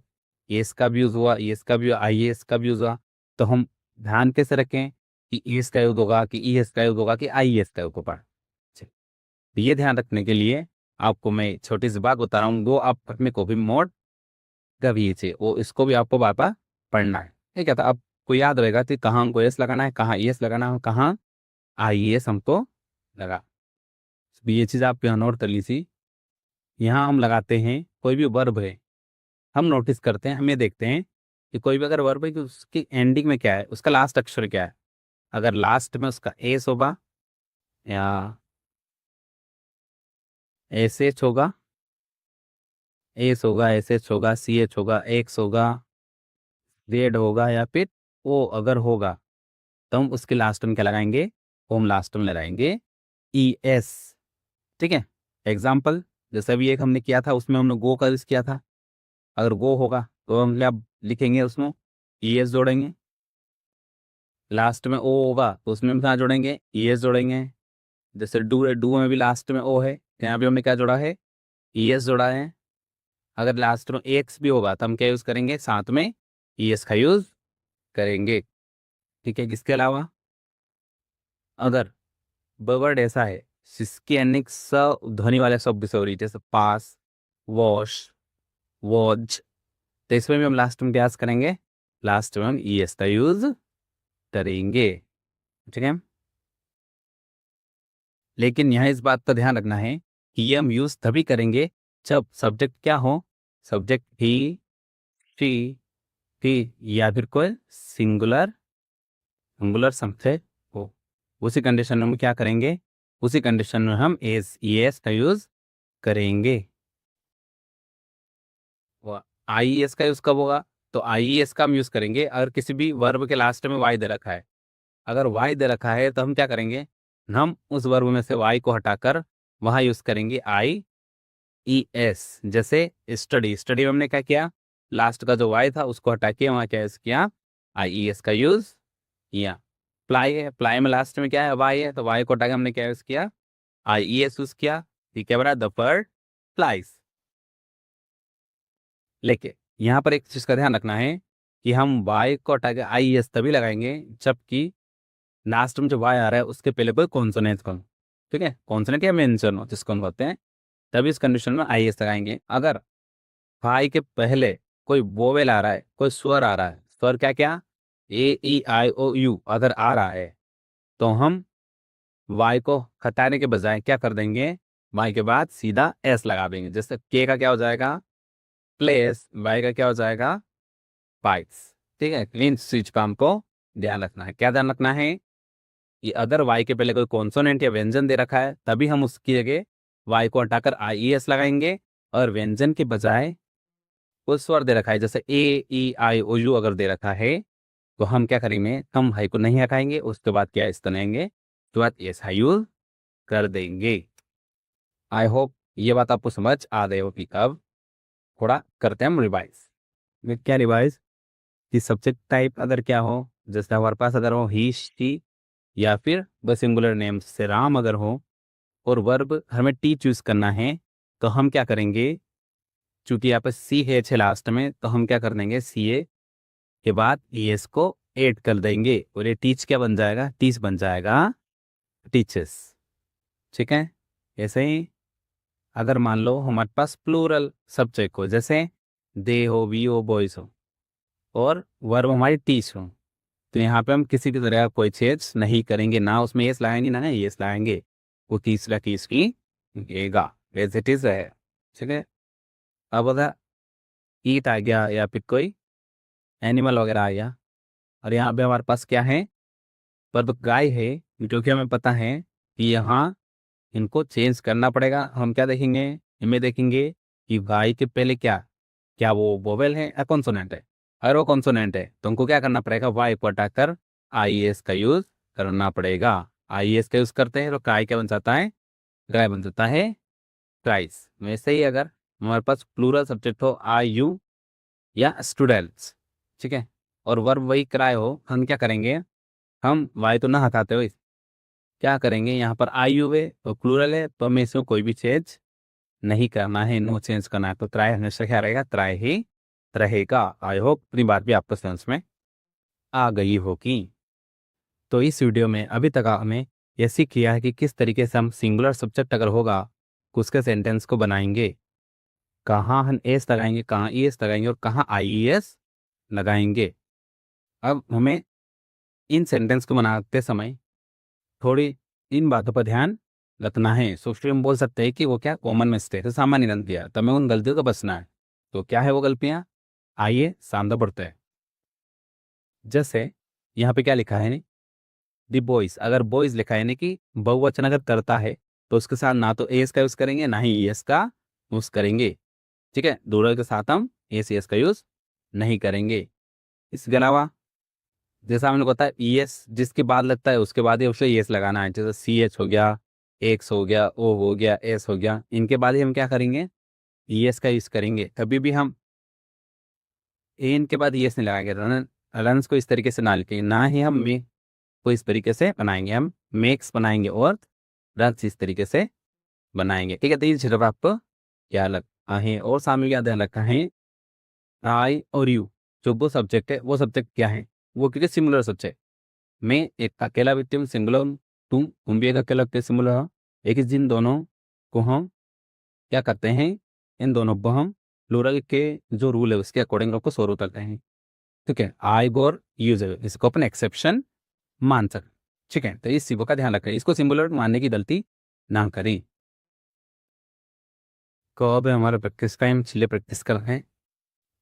C: एस का भी यूज़ हुआ, ई एस का भी, आई एस का भी यूज़ हुआ। तो हम ध्यान कैसे रखें कि ई एस का यूज़ होगा, कि ई एस का यूज़ होगा, कि आई एस का यूज़ होगा। तो ये ध्यान रखने के लिए आपको मैं छोटी सी बात बता रहा हूँ, वो आप अपने कॉपी में नोट कर लीजिए, वो इसको भी आपको बार बार पढ़ना है। ठीक है, तो आपको याद रहेगा कि कहाँ हमको एस लगाना है, कहाँ ई एस लगाना है, कहाँ आई एस हमको लगा। तो ये चीज़ आप यहाँ नोट कर लीजिए। यहाँ हम लगाते हैं कोई भी वर्ब है, हम नोटिस करते हैं, हम ये देखते हैं कि कोई भी अगर वर्ब है कि उसकी एंडिंग में क्या है, उसका लास्ट अक्षर क्या है। अगर लास्ट में उसका एस होगा, या एस एच होगा, एस होगा, एस एच होगा, सी एच होगा, एक्स होगा, जेड होगा, या फिर ओ अगर होगा, तो हम उसके लास्ट में क्या लगाएंगे, हम लास्ट में लगाएंगे ई एस। ठीक है, एग्जाम्पल जैसे अभी एक हमने किया था, उसमें हमने गो का यूज़ किया था। अगर गो होगा तो हम क्या लिखेंगे, उसमें ई एस जोड़ेंगे। लास्ट में ओ होगा तो उसमें हम क्या जोड़ेंगे, ई एस जोड़ेंगे। जैसे डू है, डू में भी लास्ट में ओ है, तो यहाँ भी हमने क्या जोड़ा है, ई एस जोड़ा है। अगर लास्ट में एक्स भी होगा तो हम क्या यूज़ करेंगे, साथ में ई एस का यूज़ करेंगे। ठीक है, इसके अलावा अगर वर्ड ऐसा है जिसकी एंडिंग स ध्वनि वाले शब्द से हो रही है, जैसे पास, वॉश, वॉच, तो इसमें भी हम लास्ट में क्या करेंगे, लास्ट में हम ईएस का यूज करेंगे। ठीक है, लेकिन यहाँ इस बात का ध्यान रखना है कि ये हम यूज तभी करेंगे जब सब्जेक्ट क्या हो, सब्जेक्ट ही, शी या फिर कोई सिंगुलर सब्जेक्ट हो। उसी कंडीशन में हम क्या करेंगे, उसी कंडीशन में हम एस ईएस का यूज करेंगे। आईईएस का यूज कब होगा, तो आईईएस का हम यूज करेंगे अगर किसी भी वर्ब के लास्ट में वाई दे रखा है। अगर वाई दे रखा है तो हम क्या करेंगे, हम उस वर्ब में से वाई को हटाकर वहां यूज करेंगे आई ई एस। जैसे स्टडी, स्टडी में हमने क्या किया, लास्ट का जो वाई था उसको हटा के वहां क्या यूज किया, आई ई एस का यूज किया। प्लाई है, प्लाई में लास्ट में क्या है, वाई है, तो वाई को हटा के हमने क्या यूज किया, आई ई एस यूज किया। ठीक है बड़ा, द बर्ड फ्लाइज। लेकिन यहाँ पर एक चीज का ध्यान रखना है कि हम वाई को हटा के आई एस तभी लगाएंगे जबकि लास्ट में जो वाई आ रहा है उसके पहले कोई कॉन्सोनेंट हो। ठीक है, कॉन्सोनेंट या मेंशन हो जिसको हम कहते हैं, तभी इस कंडीशन में आई एस लगाएंगे। अगर वाई के पहले कोई वोवेल आ रहा है, कोई स्वर आ रहा है, स्वर क्या क्या, ए ई आई ओ यू अगर आ रहा है, तो हम वाई को हटाने के बजाय क्या कर देंगे, वाई के बाद सीधा एस लगा देंगे। जैसे के का क्या हो जाएगा, प्लेस, वाई का क्या हो जाएगा, बाइट्स। ठीक है, इन चीज का हमको ध्यान रखना है। क्या ध्यान रखना है कि अगर वाई के पहले कोई कॉन्सोनेंट या व्यंजन दे रखा है तभी हम उसकी जगह वाई को हटाकर आई ई एस लगाएंगे, और व्यंजन के बजाय कोई स्वर दे रखा है जैसे ए ई आई ओ यू अगर दे रखा है तो हम क्या करेंगे, हम हाई को नहीं हटाएंगे, उसके बाद क्या इस्तेमालेंगे, उसके बाद एस हाई यूज कर देंगे। आई होप ये बात आपको समझ आ गई होगी। अब थोड़ा करते हैं हम रिवाइज। क्या रिवाइज, कि सब्जेक्ट टाइप अगर क्या हो, जैसे हमारे पास अगर हो ही, शी, या फिर ब सिंगुलर नेम से राम अगर हो, और वर्ब हमें टी चूज करना है, तो हम क्या करेंगे, चूंकि यहाँ पर सी है लास्ट में, तो हम क्या कर देंगे, सी ए के बाद एस को ऐड कर देंगे, और ये टीच क्या बन जाएगा, टीच बन जाएगा टीचर्स। ठीक है, ऐसे ही अगर मान लो हमारे पास प्लूरल सब्जेक्ट हो, जैसे दे हो, वी हो, बॉयज हो, और वर्ब हमारी टीच हो, तो यहाँ पे हम किसी भी तरह का कोई चेंज नहीं करेंगे, ना उसमें एस लगाएंगे ना एस लगाएंगे, वो तीसरा की इसकी रहेगा एज इट इज है। ठीक है, अब अगर ईट आ गया या फिर कोई एनिमल वगैरह आ गया, और यहाँ पे हमारे पास क्या है, पर गाय है, क्योंकि हमें पता है कि यहाँ इनको चेंज करना पड़ेगा। हम क्या देखेंगे, इनमें देखेंगे कि गाय के पहले क्या, क्या वो वोवेल है या कॉन्सोनेंट है। अगर वो कॉन्सोनेंट है तो हमको क्या करना पड़ेगा, वाई को हटाकर आई एस का यूज करना पड़ेगा। आई एस का यूज करते हैं तो गाय क्या बन जाता है, गाय बन जाता है क्राइस। वैसे ही अगर हमारे पास प्लूरल सब्जेक्ट हो, आई यू या स्टूडेंट्स, ठीक है, और वर्ब वही क्राई हो, हम क्या करेंगे, हम वाई तो ना हटाते हुए क्या करेंगे, यहाँ पर आई यू है तो प्लूरल है, तो हमें इसमें कोई भी चेंज नहीं करना है, नो चेंज करना है, तो त्राय हमेशा क्या रहेगा, त्राय ही रहेगा। आई होप अपनी बात भी आपको समझ में आ गई होगी। तो इस वीडियो में अभी तक हमें यह सीख किया है कि किस तरीके से हम सिंगुलर सब्जेक्ट अगर होगा तो उसके सेंटेंस को बनाएंगे, कहाँ हम एस लगाएंगे, कहाँ ई एस लगाएंगे, और कहाँ आई ई एस लगाएंगे। अब हमें इन सेंटेंस को बनाते समय थोड़ी इन बातों पर ध्यान रखना है। सोचते हम बोल सकते हैं कि वो क्या कॉमन मिस्टेक है, सामान्य गलतियाँ, तो हमें उन गलतियों को बचना है। तो क्या है वो गलतियाँ, आइए सामने बढ़ते हैं। जैसे यहाँ पे क्या लिखा है, दी बॉयज, अगर बॉयज लिखा है यानी कि बहुवचन अगर करता है तो उसके साथ ना तो एस का यूज करेंगे ना ही एस का यूज करेंगे। ठीक है, दोनों के साथ हम एस का यूज नहीं करेंगे। इसके अलावा जैसा हमने बताया ई एस जिसके बाद लगता है उसके बाद ही उसे एस लगाना है, जैसे सी एच हो गया, एक्स हो गया, ओ हो गया, एस हो गया, इनके बाद ही हम क्या करेंगे, ई एस का यूज करेंगे। कभी भी हम एन के बाद ई एस नहीं लगाएंगे, रन को इस तरीके से ना लिखेंगे, ना ही हम मे को इस तरीके से बनाएंगे, हम मेक्स बनाएंगे और रन्स इस तरीके से बनाएंगे। ठीक है, तो ये सिर्फ आपको क्या लगता है, और सामने क्या ध्यान रखा है, आई और यू जो वो सब्जेक्ट है, वो सब्जेक्ट क्या है, वो क्योंकि सिंगुलर सब्जेक्ट, मैं एक अकेला व्यक्ति हूँ, सिंगुलर तुम भी एक अकेले लगते सिमुलर हो। एक ही दिन दोनों को हम क्या करते हैं, इन दोनों को हम प्लूरल के जो रूल है उसके अकॉर्डिंग आपको सॉल्व करते हैं। ठीक है, आई और यूज इसको अपन एक्सेप्शन मान सकते। ठीक है, तो इस चीज़ों का ध्यान रखें, इसको सिंगुलर मानने की गलती ना करें। को अब हमारा प्रैक्टिस टाइम, चलिए प्रैक्टिस कर रहे हैं।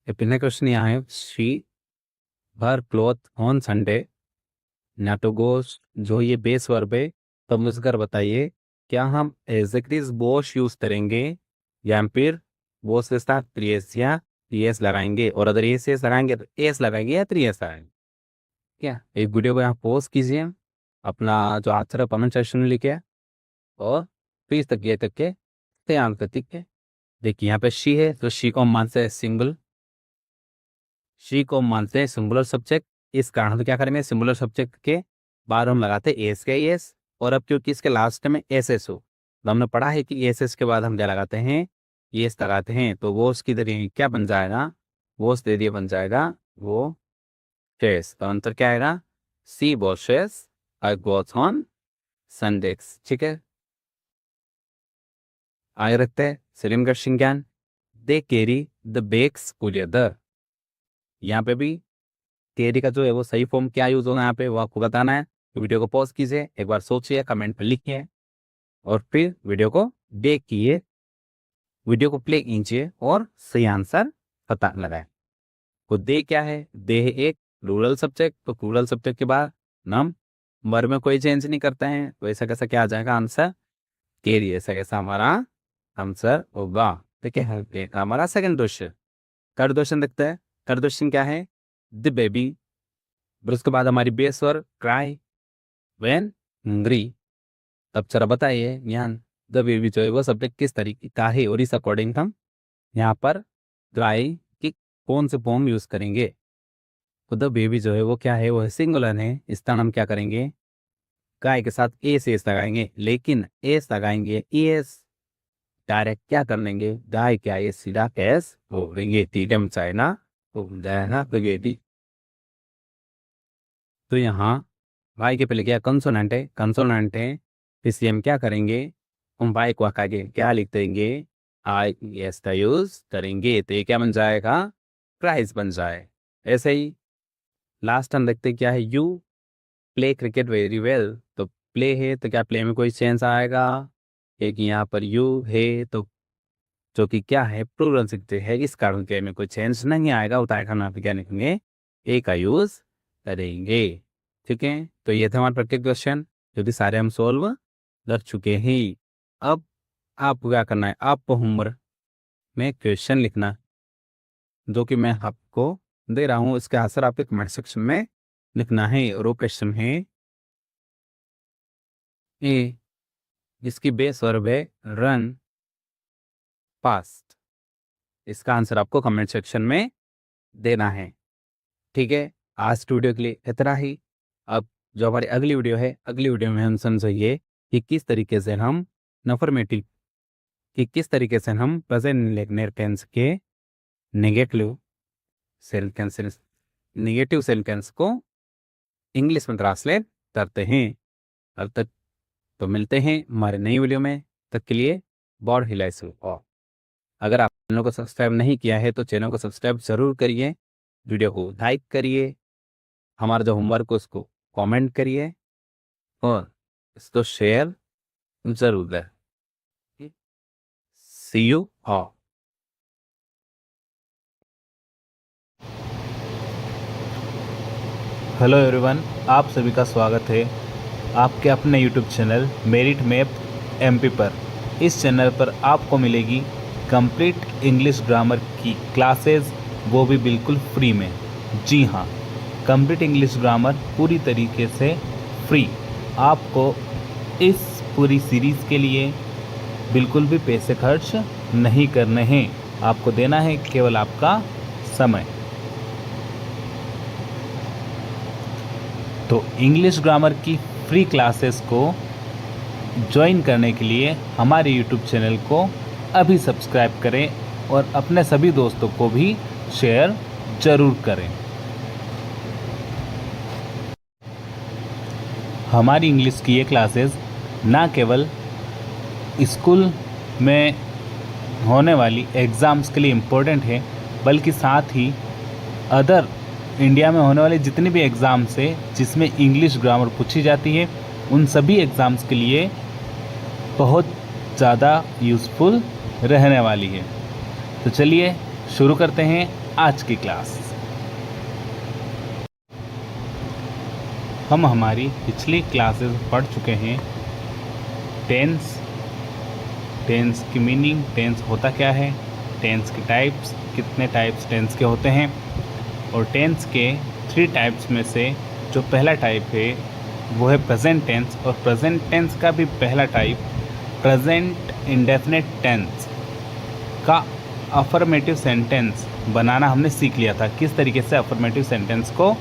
C: ये पहला क्वेश्चन यहाँ है, she her cloth on Sunday ना टू गोस, जो ये बेस वर्ब है, तो मुझकर बताइए क्या हम एग्जेक्टिव बोश यूज करेंगे या फिर बोस के साथ प्रियस या प्रियस लगाएंगे, और अगर एस लगाएंगे तो एस लगाएंगे या प्रियस लगाएंगे। क्या एक वीडियो को यहाँ पॉज कीजिए, अपना जो आंसर है कमेंट सेक्शन में लिखे और फिर तक ये तक के तैयार करती है। देखिए यहाँ पे शी है तो शी को हम मानते हैं सिंगल, शी को हम मानते हैं सिंगुलर सब्जेक्ट। इस कारण तो क्या करेंगे, सिंगुलर सब्जेक्ट के बाद हम लगाते हैं एस के एस, और अब क्योंकि इसके लास्ट में एस एस हो तो हमने पढ़ा है कि एस एस के बाद हम क्या लगाते हैं, एस लगाते हैं। तो वो उसकी जरिए क्या बन जाएगा, वो उस जरिए बन जाएगा वो शेस। तो अंतर क्या आएगा, she washes I goes on Sundays. ठीक है, आगे रखते हैं सेलिम का ज्ञान, they carry the bags together. यहाँ पे भी कैरी का जो है वो सही फॉर्म क्या यूज होगा यहाँ पे वो आपको बताना है। तो वीडियो को पॉज कीजिए, एक बार सोचिए, कमेंट पर लिखिए और फिर वीडियो को देखिए, वीडियो को प्ले कीजिए और सही आंसर पता लगाए। तो दे क्या है, दे है एक रूरल सब्जेक्ट, तो रूरल सब्जेक्ट के बाद नम वर्ब में कोई चेंज नहीं करते हैं, तो ऐसा कैसा क्या आ जाएगा आंसर, कैरी। ऐसा कैसा हमारा आंसर होगा। ठीक है, हमारा सेकंड क्वेश्चन, थर्ड क्वेश्चन देखते हैं। थर्ड क्वेश्चन क्या है, द बेबी, फिर उसके बाद हमारी बेस और क्राई व्हेन हंग्री। अब जरा बताइए यहाँ द बेबी जो है वो सब्जेक्ट किस तरीके का है, और इस अकॉर्डिंग हम यहाँ पर क्राई की कौन से फॉर्म यूज करेंगे। तो द बेबी जो है वो क्या है, वो है सिंगुलर है, इस तरह हम क्या करेंगे, गाय के साथ एस एस लगाएंगे, लेकिन एस लगाएंगे एस डायरेक्ट क्या कर लेंगे, गाय क्या है सीधा एस बोलेंगे, तीडम चाइना तो जाएगा बगेटी। तो यहाँ वाई के पहले क्या कंसोनेंट है, कंसोनेंट है, इसलिए हम क्या करेंगे, हम वाई को आगे क्या लिख देंगे, आई एस का यूज करेंगे, तो ये क्या बन जाएगा, प्राइस बन जाए। ऐसे ही लास्ट हम देखते क्या है, you play cricket very well, तो प्ले है तो क्या प्ले में कोई चेंज आएगा, एक यहाँ पर यू है तो जो कि क्या है प्लूरल सिक्ते है, इस कारण के में कोई चेंज नहीं आएगा, उत्तराखंड आप क्या लिखेंगे, ए का यूज करेंगे। ठीक है, तो ये था हमारा प्रैक्टिस क्वेश्चन जो कि सारे हम सोल्व कर चुके हैं। अब आपको क्या करना है, आपको होमवर्क में क्वेश्चन लिखना जो कि मैं आपको दे रहा हूँ, इसके आंसर आपके कमेंट सेक्शन में लिखना है। और वो क्वेश्चन है ए, इसकी बेस वर्ब है रन फास्ट, इसका आंसर आपको कमेंट सेक्शन में देना है। ठीक है, आज वीडियो के लिए इतना ही। अब जो हमारी अगली वीडियो है, अगली वीडियो में हम समझिए कि किस तरीके से हम अफर्मेटिव, कि किस तरीके से हम प्रेजेंट टेंस के नेगेटिव सेंटेंस को इंग्लिश में ट्रांसलेट करते हैं। अब तक तो मिलते हैं हमारे नई वीडियो में, तक के लिए बॉड हिलाइसु। और अगर आप चैनल को सब्सक्राइब नहीं किया है तो चैनल को सब्सक्राइब जरूर करिए, वीडियो को लाइक करिए, हमारा जो होमवर्क है उसको कमेंट करिए और इसको शेयर जरूर करें। सी यू ऑल।
D: हेलो एवरीवन, आप सभी का स्वागत है आपके अपने YouTube channel merit map MP पर। इस चैनल पर आपको मिलेगी कंप्लीट इंग्लिश ग्रामर की क्लासेस, वो भी बिल्कुल फ्री में। जी हाँ, कंप्लीट इंग्लिश ग्रामर पूरी तरीके से फ्री। आपको इस पूरी सीरीज़ के लिए बिल्कुल भी पैसे खर्च नहीं करने हैं, आपको देना है केवल आपका समय। तो इंग्लिश ग्रामर की फ्री क्लासेस को ज्वाइन करने के लिए हमारे यूट्यूब चैनल को अभी सब्सक्राइब करें और अपने सभी दोस्तों को भी शेयर ज़रूर करें। हमारी इंग्लिश की ये क्लासेस ना केवल स्कूल में होने वाली एग्ज़ाम्स के लिए इम्पोर्टेंट है, बल्कि साथ ही अदर इंडिया में होने वाले जितने भी एग्ज़ाम्स है जिसमें इंग्लिश ग्रामर पूछी जाती है, उन सभी एग्ज़ाम्स के लिए बहुत ज़्यादा यूज़फुल रहने वाली है। तो चलिए शुरू करते हैं आज की क्लास। हम हमारी पिछली क्लासेस पढ़ चुके हैं टेंस की मीनिंग, टेंस होता क्या है, टेंस के टाइप्स, कितने टाइप्स टेंस के होते हैं, और टेंस के 3 टाइप्स में से जो पहला टाइप है वो है प्रेजेंट टेंस, और प्रेजेंट टेंस का भी पहला टाइप प्रेजेंट इंडेफिनिट टेंस का अफर्मेटिव सेंटेंस बनाना हमने सीख लिया था, किस तरीके से अफर्मेटिव सेंटेंस को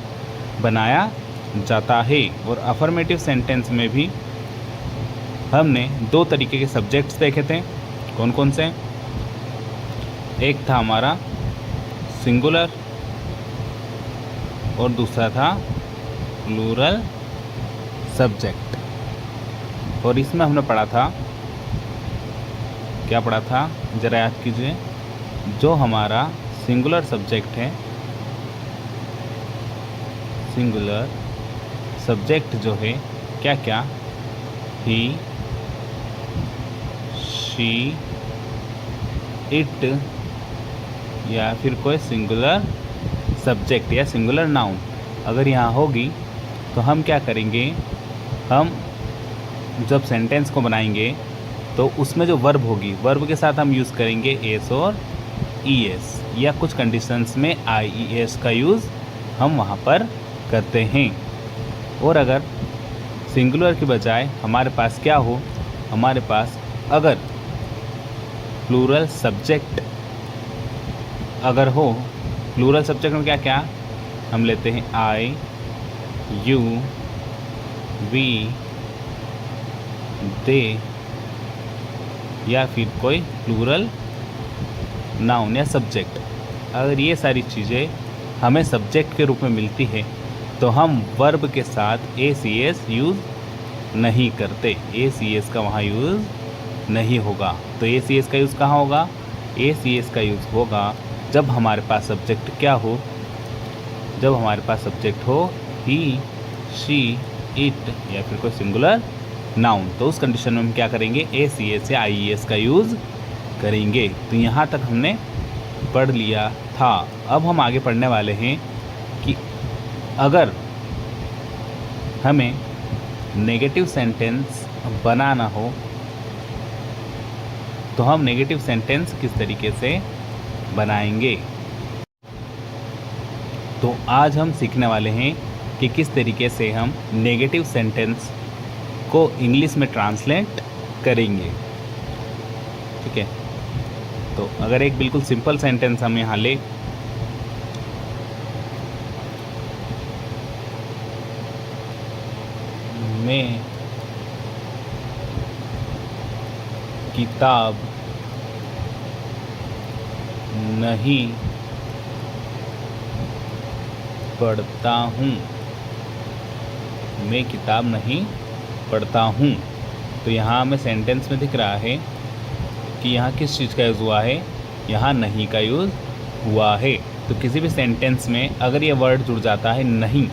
D: बनाया जाता है। और अफर्मेटिव सेंटेंस में भी हमने 2 तरीके के सब्जेक्ट्स देखे थे। कौन कौन से? एक था हमारा सिंगुलर और दूसरा था प्लूरल सब्जेक्ट। और इसमें हमने पढ़ा था, क्या पढ़ा था ज़रा याद कीजिए। जो हमारा सिंगुलर सब्जेक्ट है, सिंगुलर सब्जेक्ट जो है क्या क्या, ही, शी, इट, या फिर कोई सिंगुलर सब्जेक्ट या सिंगुलर नाउन अगर यहाँ होगी तो हम क्या करेंगे, हम जब सेंटेंस को बनाएंगे तो उसमें जो वर्ब होगी, वर्ब के साथ हम यूज़ करेंगे एस और ईएस, या कुछ कंडीशंस में आईईएस का यूज़ हम वहाँ पर करते हैं। और अगर सिंगुलर की बजाय हमारे पास क्या हो, हमारे पास अगर प्लूरल सब्जेक्ट अगर हो, प्लूरल सब्जेक्ट में क्या क्या हम लेते हैं, आई, यू, वी, दे, या फिर कोई प्लूरल नाउन या सब्जेक्ट। अगर ये सारी चीज़ें हमें सब्जेक्ट के रूप में मिलती है तो हम वर्ब के साथ ए सी एस यूज़ नहीं करते, ए सी एस का वहाँ यूज़ नहीं होगा। तो ए सी एस का यूज़ कहाँ होगा? ए सी एस का यूज़ होगा जब हमारे पास सब्जेक्ट क्या हो, जब हमारे पास सब्जेक्ट हो ही, शी, इट, या फिर कोई सिंगुलर नाउन। तो उस कंडीशन में हम क्या करेंगे, ए सी एस या आई ई एस का यूज़ करेंगे। तो यहाँ तक हमने पढ़ लिया था। अब हम आगे पढ़ने वाले हैं कि अगर हमें नेगेटिव सेंटेंस बनाना हो तो हम नेगेटिव सेंटेंस किस तरीके से बनाएंगे। तो आज हम सीखने वाले हैं कि किस तरीके से हम नेगेटिव सेंटेंस को इंग्लिश में ट्रांसलेट करेंगे। ठीक है, तो अगर एक बिल्कुल सिंपल सेंटेंस हम यहाँ ले, मैं किताब नहीं पढ़ता हूँ, मैं किताब नहीं पढ़ता हूँ। तो यहाँ हमें सेंटेंस में दिख रहा है कि यहाँ किस चीज़ का यूज़ हुआ है, यहाँ नहीं का यूज़ हुआ है। तो किसी भी सेंटेंस में अगर ये वर्ड जुड़ जाता है नहीं,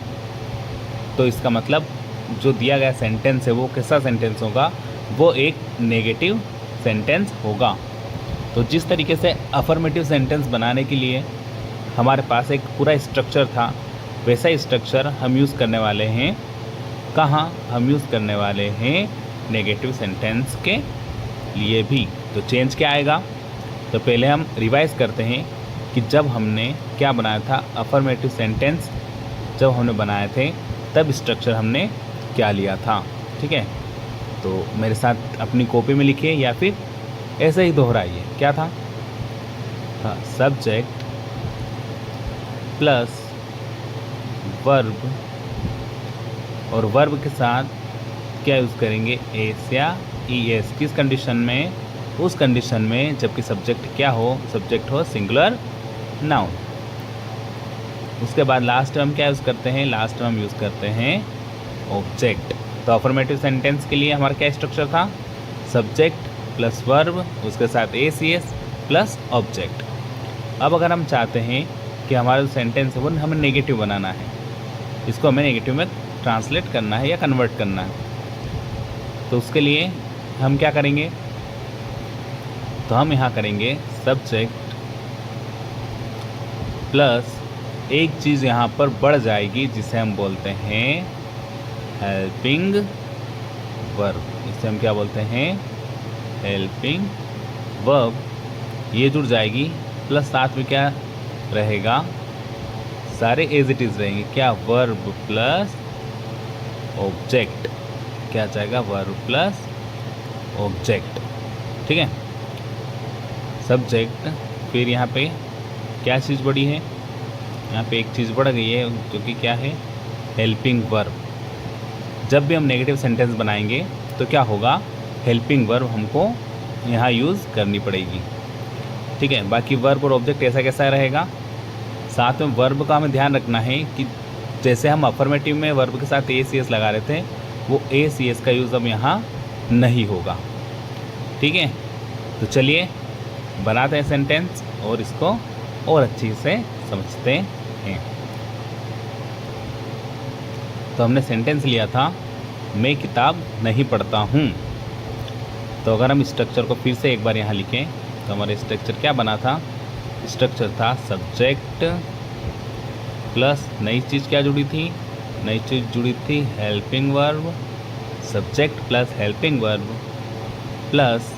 D: तो इसका मतलब जो दिया गया सेंटेंस है वो कैसा सेंटेंस होगा, वो एक नेगेटिव सेंटेंस होगा। तो जिस तरीके से अफर्मेटिव सेंटेंस बनाने के लिए हमारे पास एक पूरा स्ट्रक्चर था, वैसा ही स्ट्रक्चर हम यूज़ करने वाले हैं। कहाँ हम यूज़ करने वाले हैं? नेगेटिव सेंटेंस के लिए भी। तो चेंज क्या आएगा? तो पहले हम रिवाइज़ करते हैं कि जब हमने क्या बनाया था, अफर्मेटिव सेंटेंस जब हमने बनाए थे तब स्ट्रक्चर हमने क्या लिया था। ठीक है, तो मेरे साथ अपनी कॉपी में लिखिए या फिर ऐसे ही दोहराइए। क्या था? सब्जेक्ट प्लस वर्ब, और वर्ब के साथ क्या यूज़ करेंगे, एस या ई एस। किस कंडीशन में? उस कंडीशन में जबकि सब्जेक्ट क्या हो, सब्जेक्ट हो सिंगुलर नाउन। उसके बाद लास्ट में हम क्या यूज़ करते हैं, लास्ट में हम यूज़ करते हैं ऑब्जेक्ट।
B: तो अफर्मेटिव सेंटेंस के लिए हमारा क्या स्ट्रक्चर था, सब्जेक्ट प्लस वर्ब, उसके साथ ACS प्लस ऑब्जेक्ट। अब अगर हम चाहते हैं कि हमारा जो सेंटेंस है वो हमें नेगेटिव बनाना है, इसको हमें नेगेटिव में ट्रांसलेट करना है या कन्वर्ट करना है, तो उसके लिए हम क्या करेंगे, तो हम यहाँ करेंगे सब्जेक्ट प्लस एक चीज़ यहाँ पर बढ़ जाएगी जिसे हम बोलते हैं हेल्पिंग वर्ब। इसे हम क्या बोलते हैं, हेल्पिंग वर्ब। ये जुड़ जाएगी, प्लस साथ में क्या रहेगा, सारे एज इट इज़ रहेंगे, क्या, वर्ब प्लस ऑब्जेक्ट, क्या जाएगा, वर्ब प्लस ऑब्जेक्ट। ठीक है, सब्जेक्ट, फिर यहाँ पे क्या चीज़ बढ़ी है, यहाँ पे एक चीज़ बढ़ गई है जो कि क्या है, हेल्पिंग वर्ब। जब भी हम नेगेटिव सेंटेंस बनाएंगे तो क्या होगा, हेल्पिंग वर्ब हमको यहाँ यूज़ करनी पड़ेगी। ठीक है, बाकी वर्ब और ऑब्जेक्ट ऐसा कैसा रहेगा, साथ में वर्ब का हमें ध्यान रखना है कि जैसे हम अफर्मेटिव में वर्ब के साथ ACS लगा रहे थे, वो ACS का यूज़ अब यहाँ नहीं होगा। ठीक है, तो चलिए बनाते हैं सेंटेंस और इसको और अच्छी से समझते हैं। तो हमने सेंटेंस लिया था, मैं किताब नहीं पढ़ता हूँ। तो अगर हम स्ट्रक्चर को फिर से एक बार यहाँ लिखें तो हमारा स्ट्रक्चर क्या बना था, स्ट्रक्चर था सब्जेक्ट प्लस नई चीज़ क्या जुड़ी थी, नई चीज़ जुड़ी थी helping verb, subject plus helping verb plus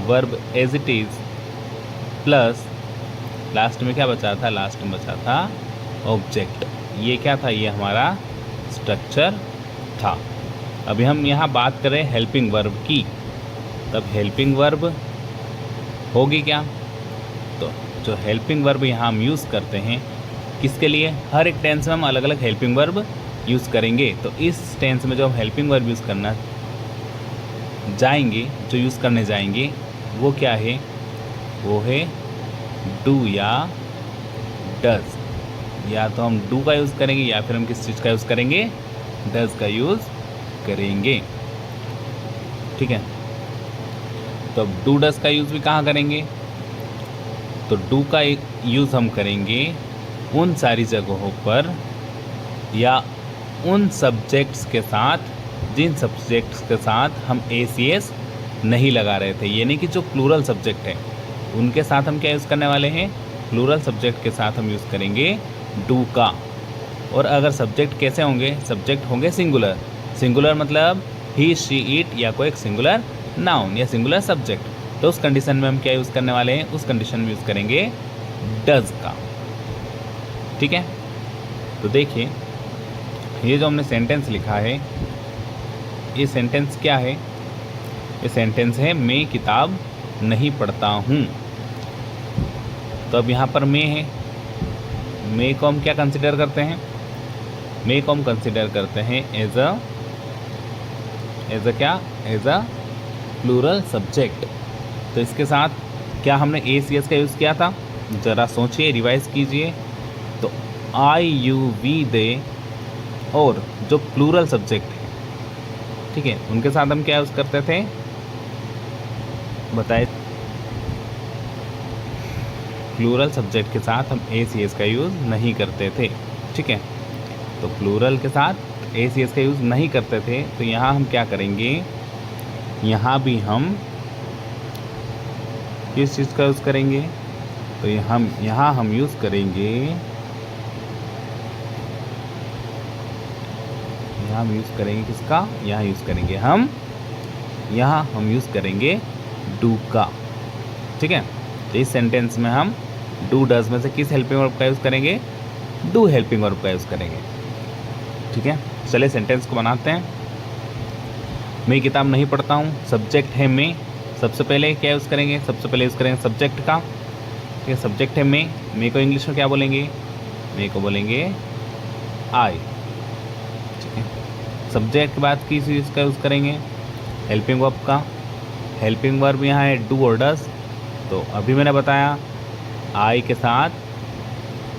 B: verb as it is plus last में क्या बचा था, लास्ट में बचा था ऑब्जेक्ट। ये क्या था, ये हमारा स्ट्रक्चर था। अभी हम यहाँ बात करें हेल्पिंग वर्ब की, तब हेल्पिंग वर्ब होगी क्या, तो जो हेल्पिंग वर्ब यहाँ हम यूज़ करते हैं किसके लिए, हर एक टेंस में हम अलग अलग हेल्पिंग वर्ब यूज़ करेंगे। तो इस टेंस में जो हम हेल्पिंग वर्ब यूज़ करना जाएंगे, जो यूज़ करने जाएंगे वो क्या है, वो है डू या डज। या तो हम डू का यूज़ करेंगे या फिर हम किस चीज़ का यूज़ करेंगे, डज का यूज़ करेंगे। ठीक है, तो अब डू डज का यूज़ भी कहाँ करेंगे, तो डू का यूज़ हम करेंगे उन सारी जगहों पर या उन सब्जेक्ट्स के साथ जिन सब्जेक्ट्स के साथ हम ACS नहीं लगा रहे थे, यानी कि जो प्लूरल सब्जेक्ट है उनके साथ हम क्या यूज़ करने वाले हैं, प्लूरल सब्जेक्ट के साथ हम यूज़ करेंगे डू का। और अगर सब्जेक्ट कैसे होंगे, सब्जेक्ट होंगे सिंगुलर, सिंगुलर मतलब ही शी इट या कोई एक सिंगुलर नाउन या सिंगुलर सब्जेक्ट, तो उस कंडीशन में हम क्या यूज़ करने वाले हैं, उस कंडीशन में यूज़ करेंगे डज का। ठीक है, तो देखिए ये जो हमने सेंटेंस लिखा है, ये सेंटेंस क्या है, ये सेंटेंस है मैं किताब नहीं पढ़ता हूँ। तो अब यहाँ पर मैं है, मैं को हम क्या कंसिडर करते हैं, मैं को हम कंसिडर करते हैं एज अ क्या, एज अ प्लूरल सब्जेक्ट। तो इसके साथ क्या हमने ACS का यूज़ किया था, ज़रा सोचिए, रिवाइज कीजिए। तो आई यू वी दे और जो प्लूरल सब्जेक्ट है, ठीक है, उनके साथ हम क्या यूज़ करते थे, बताए, प्लूरल सब्जेक्ट के साथ हम ACS का यूज़ नहीं करते थे। ठीक है, तो प्लूरल के साथ ACS का यूज़ नहीं करते थे, तो यहाँ हम क्या करेंगे, यहाँ भी हम किस चीज़ का यूज़ करेंगे, तो यहाँ हम यूज़ करेंगे, यहाँ हम यूज़ करेंगे किसका, यहाँ यूज़ करेंगे हम, यहाँ हम यूज़ करेंगे डू का। ठीक है, तो इस सेंटेंस में हम डू डज में से किस हेल्पिंग वर्ब का यूज़ करेंगे, डू हेल्पिंग वर्ब का यूज़ करेंगे। ठीक है, चलिए सेंटेंस को बनाते हैं। मैं किताब नहीं पढ़ता हूँ, सब्जेक्ट है मैं, सबसे पहले क्या यूज़ करेंगे, सबसे पहले यूज़ करेंगे सब्जेक्ट का। ठीक है, सब्जेक्ट है मैं को इंग्लिश में क्या बोलेंगे, मैं को बोलेंगे आई। ठीक है, सब्जेक्ट के बाद किस चीज़ का यूज़ करेंगे, हेल्पिंग वर्ब का। हेल्पिंग वर्ब यहाँ है डू और डज। तो अभी मैंने बताया आई के साथ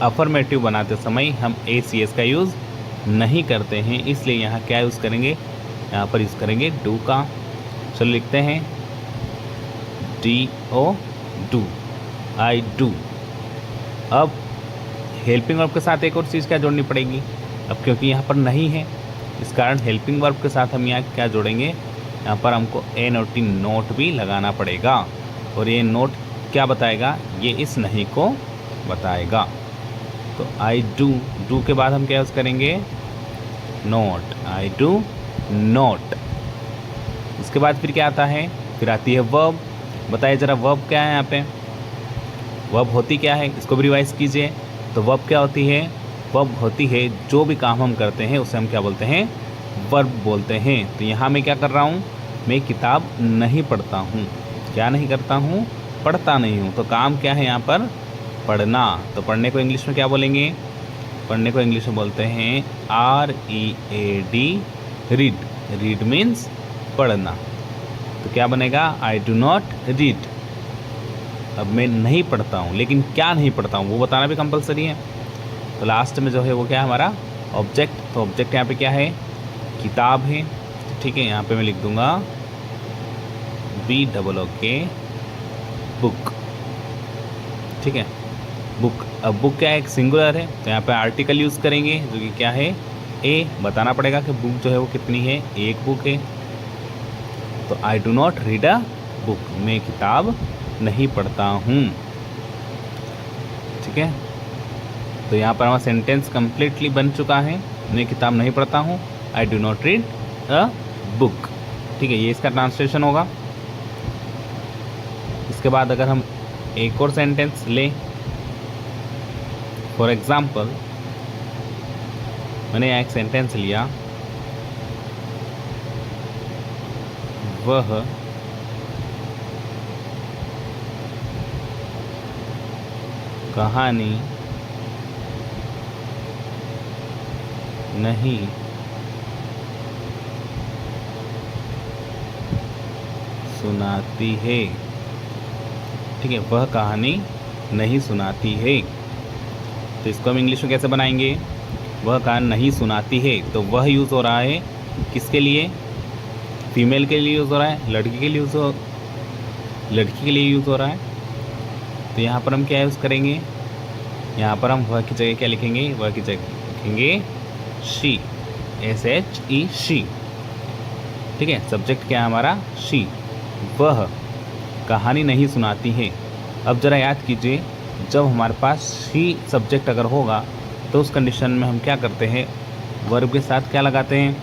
B: अफर्मेटिव बनाते समय हम ACS का यूज़ नहीं करते हैं, इसलिए यहाँ क्या यूज़ करेंगे,
D: यहाँ पर यूज़ करेंगे डू का। चलो लिखते हैं DO डू, आई डू। अब हेल्पिंग वर्ब के साथ एक और चीज़ क्या जोड़नी पड़ेगी, अब क्योंकि यहाँ पर नहीं है इस कारण हेल्पिंग वर्ब के साथ हम यहाँ क्या जोड़ेंगे, यहाँ पर हमको NOT नोट भी लगाना पड़ेगा। और ये नोट क्या बताएगा, ये इस नहीं को बताएगा। तो आई डू के बाद हम क्या यूज़ करेंगे, नोट, आई डू नोट। इसके बाद फिर क्या आता है, फिर आती है वर्ब। बताइए ज़रा वर्ब क्या है यहाँ पे, वर्ब होती क्या है, इसको भी रिवाइज कीजिए। तो वर्ब क्या होती है, वर्ब होती है जो भी काम हम करते हैं उसे हम क्या बोलते हैं, वर्ब बोलते हैं। तो यहाँ मैं क्या कर रहा हूँ, मैं किताब नहीं पढ़ता हूँ, क्या नहीं करता हूँ, पढ़ता नहीं हूँ। तो काम क्या है यहाँ पर, पढ़ना। तो पढ़ने को इंग्लिश में क्या बोलेंगे, पढ़ने को इंग्लिश में बोलते हैं READ, रीड। रीड मीन्स पढ़ना। तो क्या बनेगा, आई डू नॉट रीड। अब मैं नहीं पढ़ता हूँ, लेकिन क्या नहीं पढ़ता हूँ वो बताना भी कंपलसरी है। तो लास्ट में जो है वो क्या है हमारा ऑब्जेक्ट। तो ऑब्जेक्ट यहाँ पे क्या है, किताब है। ठीक है, यहाँ पे मैं लिख दूँगा BOOK, बुक। ठीक है, बुक। अब बुक क्या है, एक सिंगुलर है, तो यहाँ पे आर्टिकल यूज़ करेंगे जो कि क्या है, ए। बताना पड़ेगा कि बुक जो है वो कितनी है, एक बुक है। तो I do not read a book, मैं किताब नहीं पढ़ता हूँ। ठीक है, तो यहाँ पर हमारा सेंटेंस कम्प्लीटली बन चुका है, मैं किताब नहीं पढ़ता हूँ, I do not read a book. ठीक है, ये इसका ट्रांसलेशन होगा। इसके बाद अगर हम एक और सेंटेंस लें, फॉर एग्ज़ाम्पल मैंने यहाँ एक सेंटेंस लिया, वह कहानी नहीं सुनाती है। ठीक है, वह कहानी नहीं सुनाती है। तो इसको हम इंग्लिश में कैसे बनाएंगे, वह कहानी नहीं सुनाती है। तो वह यूज़ हो रहा है किसके लिए, फीमेल के लिए यूज़ हो रहा है, लड़की के लिए यूज़ हो रहा है। तो यहाँ पर हम क्या यूज़ करेंगे, यहाँ पर हम वह की जगह क्या लिखेंगे, वह की जगह लिखेंगे शी, SHE शी। ठीक है, सब्जेक्ट क्या है हमारा, शी। वह कहानी नहीं सुनाती है। अब ज़रा याद कीजिए, जब हमारे पास शी सब्जेक्ट अगर होगा तो उस कंडीशन में हम क्या करते हैं, वर्ब के साथ क्या लगाते हैं,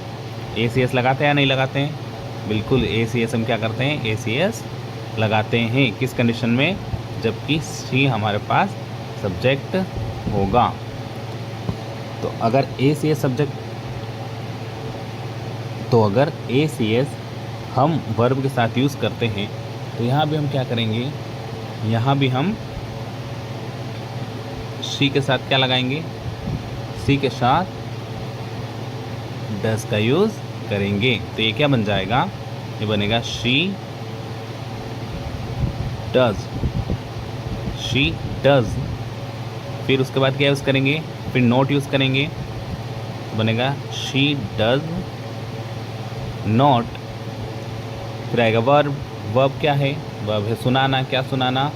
D: ACS लगाते हैं या नहीं लगाते हैं, बिल्कुल ACS हम क्या करते हैं, ACS लगाते हैं। किस कंडीशन में, जबकि शी हमारे पास सब्जेक्ट होगा। तो अगर ACS हम वर्ब के साथ यूज़ करते हैं, तो यहाँ भी हम क्या करेंगे, यहाँ भी हम शी के साथ क्या लगाएंगे, सी के साथ डज का यूज़ करेंगे। तो ये क्या बन जाएगा, ये बनेगा शी डज। फिर उसके बाद क्या यूज़ करेंगे, फिर नोट यूज़ करेंगे, तो बनेगा शी डज नॉट। फिर आएगा वर्ब क्या है, वर्ब है सुनाना। क्या सुनाना,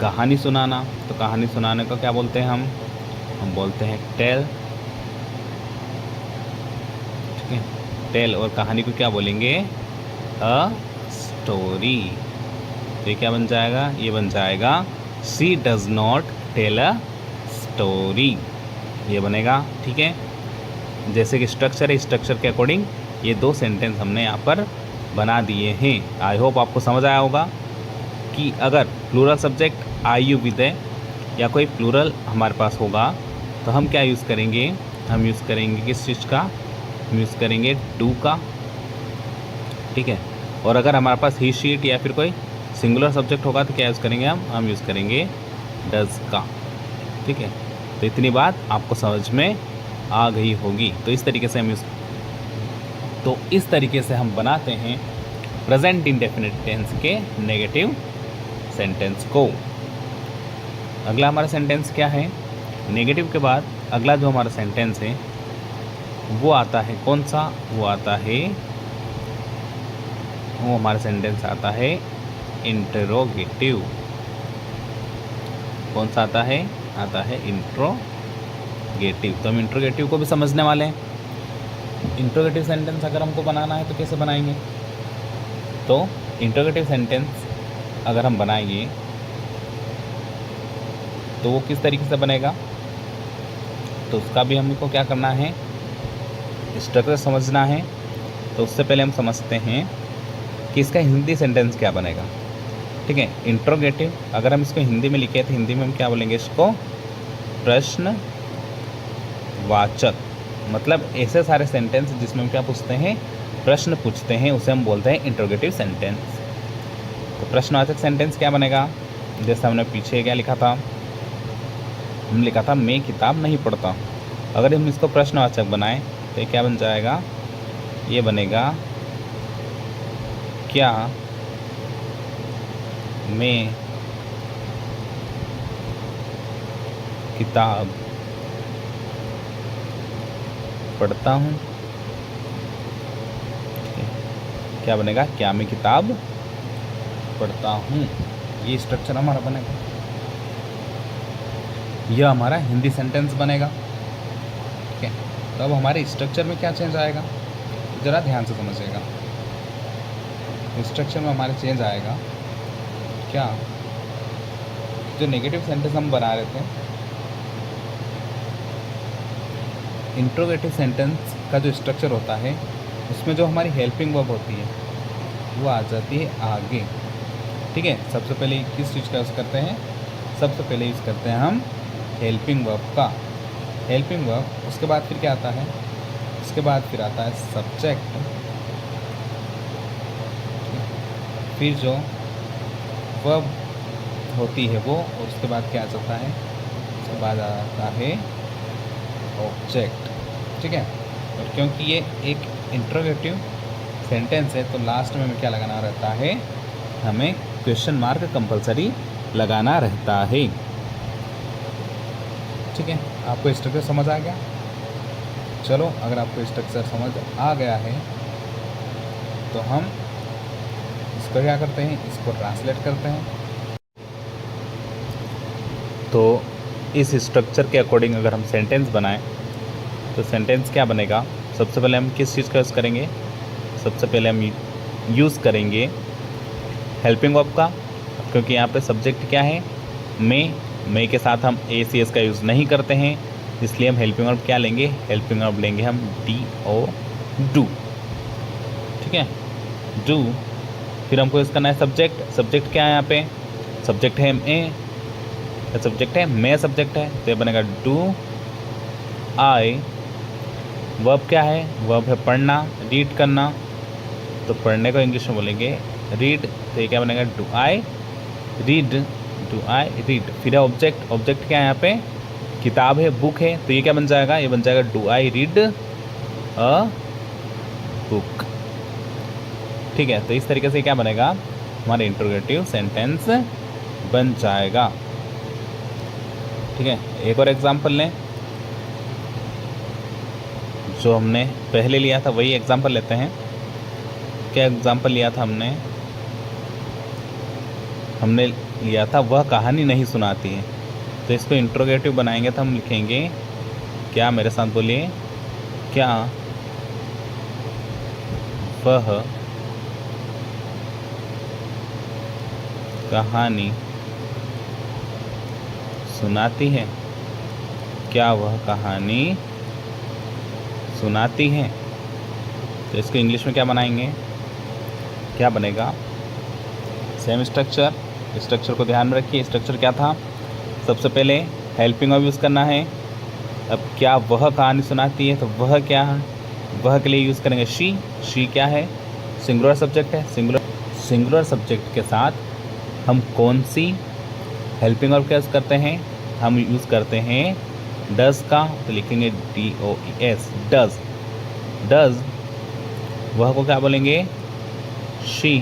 D: कहानी सुनाना। तो कहानी सुनाने को क्या बोलते हैं हम बोलते हैं टेल। ठीक है, टेल। और कहानी को क्या बोलेंगे, अ स्टोरी। तो ये क्या बन जाएगा, ये बन जाएगा she does not tell a story, ये बनेगा। ठीक है, जैसे कि स्ट्रक्चर है, स्ट्रक्चर के अकॉर्डिंग ये दो सेंटेंस हमने यहाँ पर बना दिए हैं। आई होप आपको समझ आया होगा कि अगर प्लूरल सब्जेक्ट IU विद है या कोई प्लूरल हमारे पास होगा तो हम क्या यूज़ करेंगे, हम यूज़ करेंगे किस चीज़ का, हम यूज़ करेंगे डू का। ठीक है, और अगर हमारे पास ही शीट या फिर कोई सिंगुलर सब्जेक्ट होगा तो क्या यूज़ करेंगे, हम यूज़ करेंगे डज का। ठीक है, तो इतनी बात आपको समझ में आ गई होगी। तो इस तरीके से हम बनाते हैं प्रेजेंट इंडेफिनिट टेंस के नेगेटिव सेंटेंस को। अगला हमारा सेंटेंस क्या है, नेगेटिव के बाद अगला जो हमारा सेंटेंस है वो आता है कौन सा, वो आता है
B: वो हमारा सेंटेंस आता है इंटरोगेटिव। कौन सा आता है? आता है इंट्रोगेटिव। तो हम इंट्रोगेटिव को भी समझने वाले हैं। इंट्रोगेटिव सेंटेंस अगर हमको बनाना है तो कैसे बनाएंगे? तो इंट्रोगेटिव सेंटेंस अगर हम बनाएंगे तो वो किस तरीके से बनेगा, तो उसका भी हमको क्या करना है, स्ट्रक्चर समझना है। तो उससे पहले हम समझते हैं कि इसका हिंदी सेंटेंस क्या बनेगा। ठीक है, इंट्रोगेटिव अगर हम इसको हिंदी में लिखे तो हिंदी में हम क्या बोलेंगे इसको? प्रश्नवाचक। मतलब ऐसे सारे सेंटेंस जिसमें हम क्या पूछते हैं? प्रश्न पूछते हैं, उसे हम बोलते हैं इंट्रोगेटिव सेंटेंस। तो प्रश्नवाचक सेंटेंस क्या बनेगा? जैसे हमने पीछे क्या लिखा था, हम लिखा था मैं किताब नहीं पढ़ता। अगर हम इसको प्रश्नवाचक बनाएं तो ये क्या बन जाएगा? ये बनेगा क्या मैं किताब पढ़ता हूँ। क्या बनेगा? क्या मैं किताब पढ़ता हूँ। ये स्ट्रक्चर हमारा बनेगा। यह हमारा हिंदी सेंटेंस बनेगा। ठीक है, तो अब हमारे स्ट्रक्चर में क्या चेंज आएगा, ज़रा ध्यान से समझिएगा। स्ट्रक्चर में हमारे चेंज आएगा क्या? जो नेगेटिव सेंटेंस हम बना रहे थे, इंट्रोगेटिव सेंटेंस का जो स्ट्रक्चर होता है उसमें जो हमारी हेल्पिंग वर्ब होती है वो आ जाती है आगे। ठीक है, सबसे पहले किस चीज़ का यूज़ करते हैं? सबसे पहले यूज़ करते हैं हम हेल्पिंग वर्ब का। हेल्पिंग वर्ब, उसके बाद फिर क्या आता है? उसके बाद फिर आता है सब्जेक्ट, फिर जो वर्ब होती है वो, और उसके बाद क्या आ जाता है? उसके बाद आता है ऑब्जेक्ट। ठीक है, और क्योंकि ये एक इंट्रोगेटिव सेंटेंस है तो लास्ट में हमें क्या लगाना रहता है? हमें क्वेश्चन मार्क कंपलसरी लगाना रहता है। ठीक है, आपको स्ट्रक्चर समझ आ गया? चलो, अगर आपको स्ट्रक्चर समझ आ गया है तो हम इसको क्या करते हैं? इसको ट्रांसलेट करते हैं।
D: तो इस स्ट्रक्चर के अकॉर्डिंग अगर हम सेंटेंस बनाएं तो सेंटेंस क्या बनेगा? सबसे पहले हम किस चीज़ का यूज़ करेंगे? सबसे पहले हम यूज़ करेंगे हेल्पिंग वर्ब का, क्योंकि यहाँ पे सब्जेक्ट क्या है? मैं के साथ हम ACS का यूज़ नहीं करते हैं, इसलिए हम हेल्पिंग वर्ब क्या लेंगे? हेल्पिंग वर्ब लेंगे हम डू। ठीक है, डू। फिर हमको यूज़ करना है सब्जेक्ट। सब्जेक्ट क्या है यहाँ पे? सब्जेक्ट है सब्जेक्ट है मैं, सब्जेक्ट है, तो ये बनेगा डू आई। वर्ब क्या है? वर्ब है पढ़ना, रीड करना, तो पढ़ने को इंग्लिश में बोलेंगे रीड, तो ये क्या बनेगा? Do I read, do I read. फिर है ऑब्जेक्ट। ऑब्जेक्ट क्या है यहाँ पे? किताब है, बुक है, तो ये क्या बन जाएगा? ये बन जाएगा do I read a book. ठीक है, तो इस तरीके से क्या बनेगा? हमारा इंट्रोगेटिव सेंटेंस बन जाएगा। ठीक है, एक और एग्जांपल लें। जो हमने पहले लिया था वही एग्जांपल लेते हैं। क्या एग्जांपल लिया था हमने? हमने लिया था वह कहानी नहीं सुनाती है। तो इसको इंट्रोगेटिव बनाएंगे तो हम लिखेंगे क्या? मेरे साथ बोलिए, क्या वह कहानी सुनाती है? क्या वह कहानी सुनाती है? तो इसको इंग्लिश में क्या बनाएंगे? क्या बनेगा? सेम स्ट्रक्चर को ध्यान में रखिए। स्ट्रक्चर क्या था? सबसे पहले हेल्पिंग वर्ब यूज़ करना है। अब क्या वह कहानी सुनाती है, तो वह क्या है? वह के लिए यूज़ करेंगे शी क्या है? सिंगुलर सब्जेक्ट है। सिंगुलर सब्जेक्ट के साथ हम कौन सी हेल्पिंग वर्ब का यूज़ करते हैं? हम यूज़ करते हैं डज का, तो लिखेंगे DOES, डज। वह को क्या बोलेंगे? She.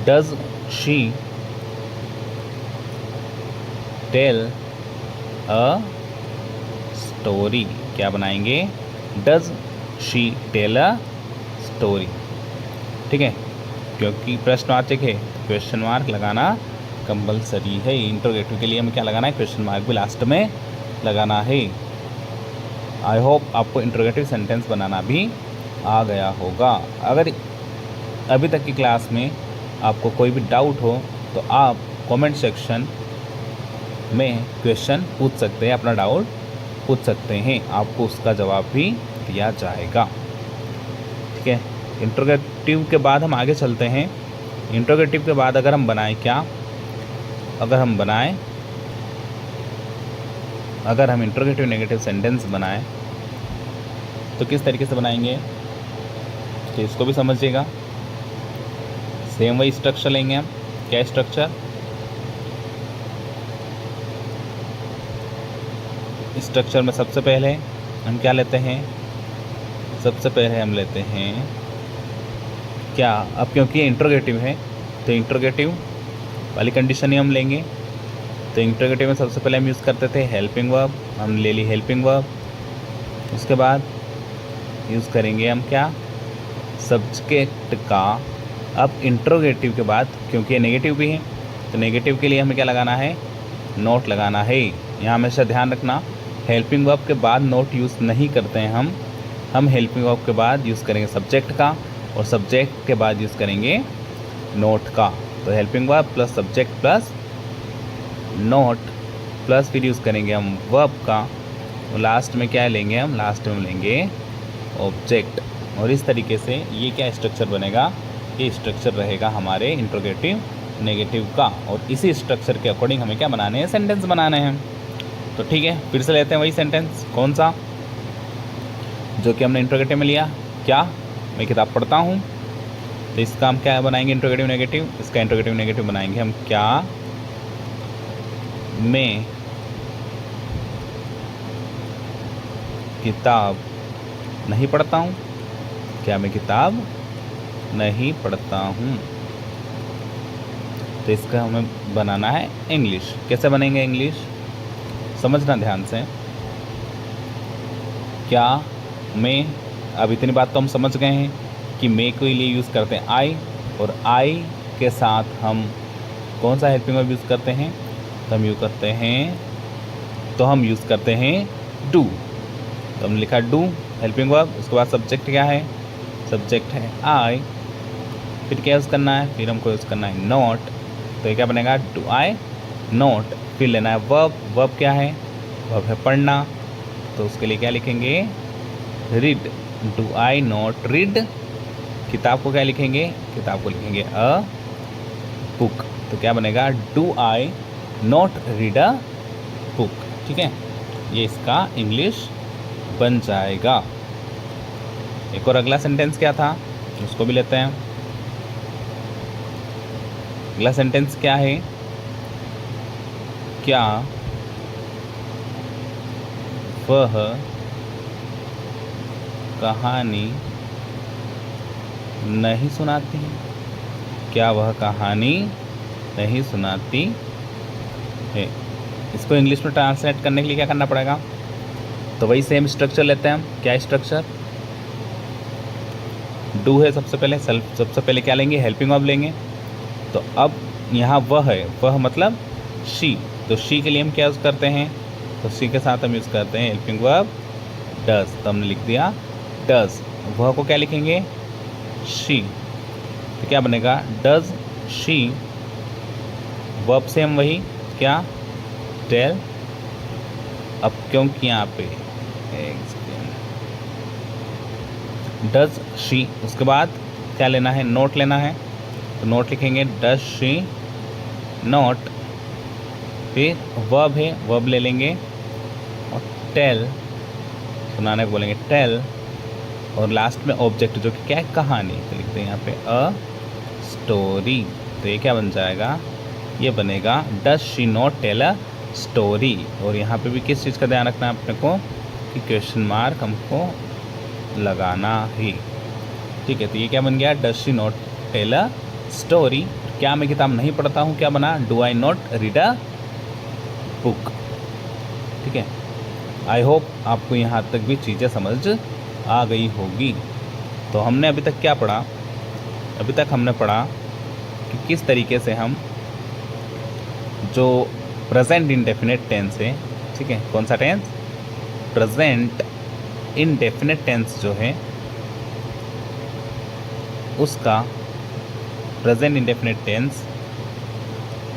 D: Does she tell a story? क्या बनाएंगे? Does she tell a story. ठीक है,
B: क्योंकि प्रश्नवाचक है तो क्वेश्चन मार्क लगाना कंपलसरी है। इंटरोगेटिव के लिए हमें क्या लगाना है, क्वेश्चन मार्क भी लास्ट में लगाना है। आई होप आपको इंटरोगेटिव सेंटेंस बनाना भी आ गया होगा। अगर अभी तक की क्लास में आपको कोई भी डाउट हो तो आप कमेंट सेक्शन में क्वेश्चन पूछ सकते हैं, अपना डाउट पूछ सकते हैं, आपको उसका जवाब भी दिया जाएगा। ठीक है, इंटरोगेटिव के बाद हम आगे चलते हैं। इंटरोगेटिव के बाद अगर हम बनाएं क्या, अगर हम इंटरोगेटिव नेगेटिव सेंटेंस बनाएं तो किस तरीके से बनाएंगे, तो इसको भी समझिएगा। सेम वही स्ट्रक्चर लेंगे हम। क्या स्ट्रक्चर, स्ट्रक्चर में सबसे पहले हम क्या लेते हैं, सबसे पहले हम लेते हैं क्या, अब क्योंकि इंटरोगेटिव है तो इंटरोगेटिव वाली कंडीशन ही हम लेंगे। तो इंटरोगेटिव में सबसे पहले हम यूज़ करते थे हेल्पिंग वर्ब, हम ले ली हेल्पिंग वर्ब। उसके बाद यूज़ करेंगे हम क्या, सब्जेक्ट का। अब इंटरोगेटिव के बाद क्योंकि ये नेगेटिव भी है तो नेगेटिव के लिए हमें क्या लगाना है, नोट लगाना है। यहाँ हमेशा ध्यान रखना, हेल्पिंग वर्ब के बाद नोट यूज़ नहीं करते हैं हम हेल्पिंग वर्ब के बाद यूज़ करेंगे सब्जेक्ट का और सब्जेक्ट के बाद यूज़ करेंगे नोट का। तो helping verb plus subject plus note plus फिर यूज़ करेंगे हम वर्ब का और लास्ट में क्या लेंगे हम, लास्ट में लेंगे ऑब्जेक्ट। और इस तरीके से ये क्या स्ट्रक्चर बनेगा, ये स्ट्रक्चर रहेगा हमारे इंटरोगेटिव नेगेटिव का। और इसी स्ट्रक्चर के अकॉर्डिंग हमें क्या बनाने हैं, सेंटेंस बनाने हैं। तो ठीक है, फिर से लेते हैं वही सेंटेंस, कौन सा, जो कि हमने इंटरोगेटिव में लिया। क्या, मैं किताब पढ़ता हूँ, तो इसका हम क्या बनाएंगे, इंटरोगेटिव नेगेटिव। इसका इंटरोगेटिव नेगेटिव बनाएंगे हम क्या, मैं किताब नहीं पढ़ता हूँ, क्या मैं किताब नहीं पढ़ता हूँ। तो इसका हमें बनाना है इंग्लिश। कैसे बनेंगे इंग्लिश, समझना ध्यान से। क्या मैं, अब इतनी बात तो हम समझ गए हैं कि मैं के लिए यूज़ करते हैं आई, और आई के साथ हम कौन सा हेल्पिंग वर्ब यूज़ करते हैं, तो हम यूज़ करते हैं डू। तो हमने लिखा डू हेल्पिंग वर्ब, उसके बाद सब्जेक्ट क्या है, सब्जेक्ट है आई, फिर क्या यूज़ करना है, फिर हमको यूज़ करना है नोट। तो ये क्या बनेगा, डू आई नोट। फिर लेना है वर्ब, वर्ब क्या है, वर्ब है पढ़ना, तो उसके लिए क्या लिखेंगे, read. Do I not read, किताब को क्या लिखेंगे, किताब को लिखेंगे अ बुक। तो क्या बनेगा, do I not read a book. ठीक है, ये इसका इंग्लिश बन जाएगा। एक और अगला सेंटेंस क्या था, उसको भी लेते हैं। अगला सेंटेंस क्या है, क्या वह कहानी नहीं सुनाती, क्या वह कहानी नहीं सुनाती है। इसको इंग्लिश में ट्रांसलेट करने के लिए क्या करना पड़ेगा, तो वही सेम स्ट्रक्चर लेते हैं हम। क्या स्ट्रक्चर, डू है सबसे पहले क्या लेंगे, हेल्पिंग वर्ब लेंगे। तो अब यहाँ वह है, वह मतलब शी, तो शी के लिए हम क्या यूज़ करते हैं, तो शी के साथ हम यूज़ करते हैं हेल्पिंग वर्ब डज। तो हमने लिख दिया डज। वह को क्या लिखेंगे, शी, तो क्या बनेगा, डज शी। वर्ब से हम वही क्या, टेल। अब क्योंकि यहाँ पे डज शी, उसके बाद क्या लेना है, नोट लेना है। तो नोट लिखेंगे डज शी नोट। फिर वर्ब है, वर्ब ले लेंगे और टेल, सुनाने को बोलेंगे टेल। और लास्ट में ऑब्जेक्ट जो कि क्या है, कहानी, तो लिखते हैं यहाँ पे अ स्टोरी। तो ये क्या बन जाएगा, ये बनेगा does she not tell a story. और यहाँ पे भी किस चीज़ का ध्यान रखना है अपने को, कि क्वेश्चन मार्क हमको लगाना ही। ठीक है, तो ये क्या बन गया, does she not tell a story. क्या मैं किताब नहीं पढ़ता हूँ, क्या बना, do I not read a book. ठीक है, आई होप आपको यहाँ तक भी चीज़ें समझ आ गई होगी। तो हमने अभी तक क्या पढ़ा, अभी तक हमने पढ़ा कि किस तरीके से हम जो प्रेजेंट इंडेफिनिट टेंस है, ठीक है, कौन सा टेंस, प्रेजेंट इंडेफिनिट टेंस जो है उसका, प्रेजेंट इंडेफिनिट टेंस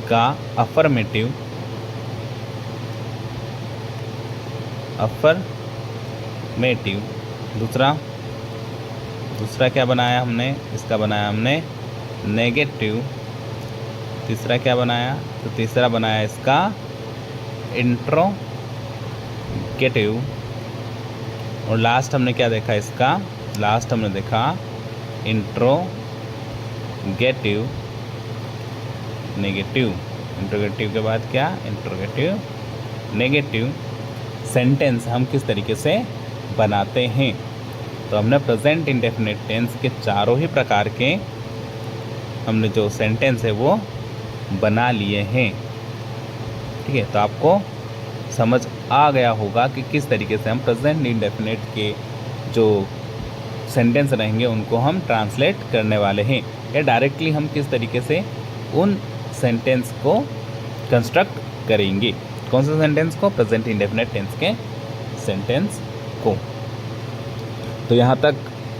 B: का अफर्मेटिव दूसरा क्या बनाया हमने, इसका बनाया हमने नेगेटिव। तीसरा क्या बनाया, तो तीसरा बनाया इसका इंट्रोगेटिव। और लास्ट हमने क्या देखा इसका, लास्ट हमने देखा इंट्रोगेटिव नेगेटिव। इंट्रोगेटिव के बाद क्या, इंट्रोगेटिव नेगेटिव सेंटेंस हम किस तरीके से बनाते हैं। तो हमने प्रेजेंट इंडेफिनिट टेंस के चारों ही प्रकार के हमने जो सेंटेंस है वो बना लिए हैं, ठीक है। तो आपको समझ आ गया होगा कि किस तरीके से हम प्रेजेंट इंडेफिनिट के जो सेंटेंस रहेंगे उनको हम ट्रांसलेट करने वाले हैं, या डायरेक्टली हम किस तरीके से उन सेंटेंस को कंस्ट्रक्ट करेंगे। कौन से सेंटेंस को, प्रेजेंट इंडेफिनिट टेंस के सेंटेंस को। तो यहाँ तक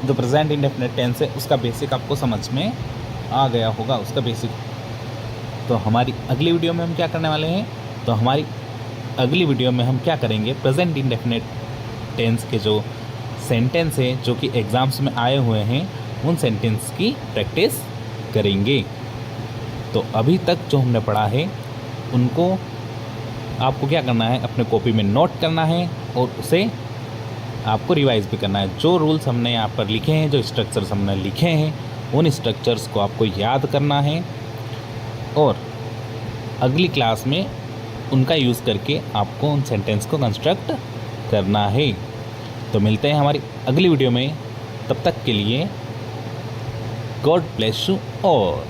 B: जो प्रेजेंट इंडेफिनिट टेंस है उसका बेसिक आपको समझ में आ गया होगा, उसका बेसिक। तो हमारी अगली वीडियो में हम क्या करने वाले हैं, तो हमारी अगली वीडियो में हम क्या करेंगे, प्रेजेंट इंडेफिनिट टेंस के जो सेंटेंस है जो कि एग्ज़ाम्स में आए हुए हैं उन सेंटेंस की प्रैक्टिस करेंगे। तो अभी तक जो हमने पढ़ा है उनको आपको क्या करना है, अपने कॉपी में नोट करना है और उसे आपको रिवाइज भी करना है। जो रूल्स हमने यहाँ पर लिखे हैं, जो स्ट्रक्चर्स हमने लिखे हैं, उन स्ट्रक्चर्स को आपको याद करना है और अगली क्लास में उनका यूज़ करके आपको उन सेंटेंस को कंस्ट्रक्ट करना है। तो मिलते हैं हमारी अगली वीडियो में, तब तक के लिए गॉड ब्लेस यू ऑल।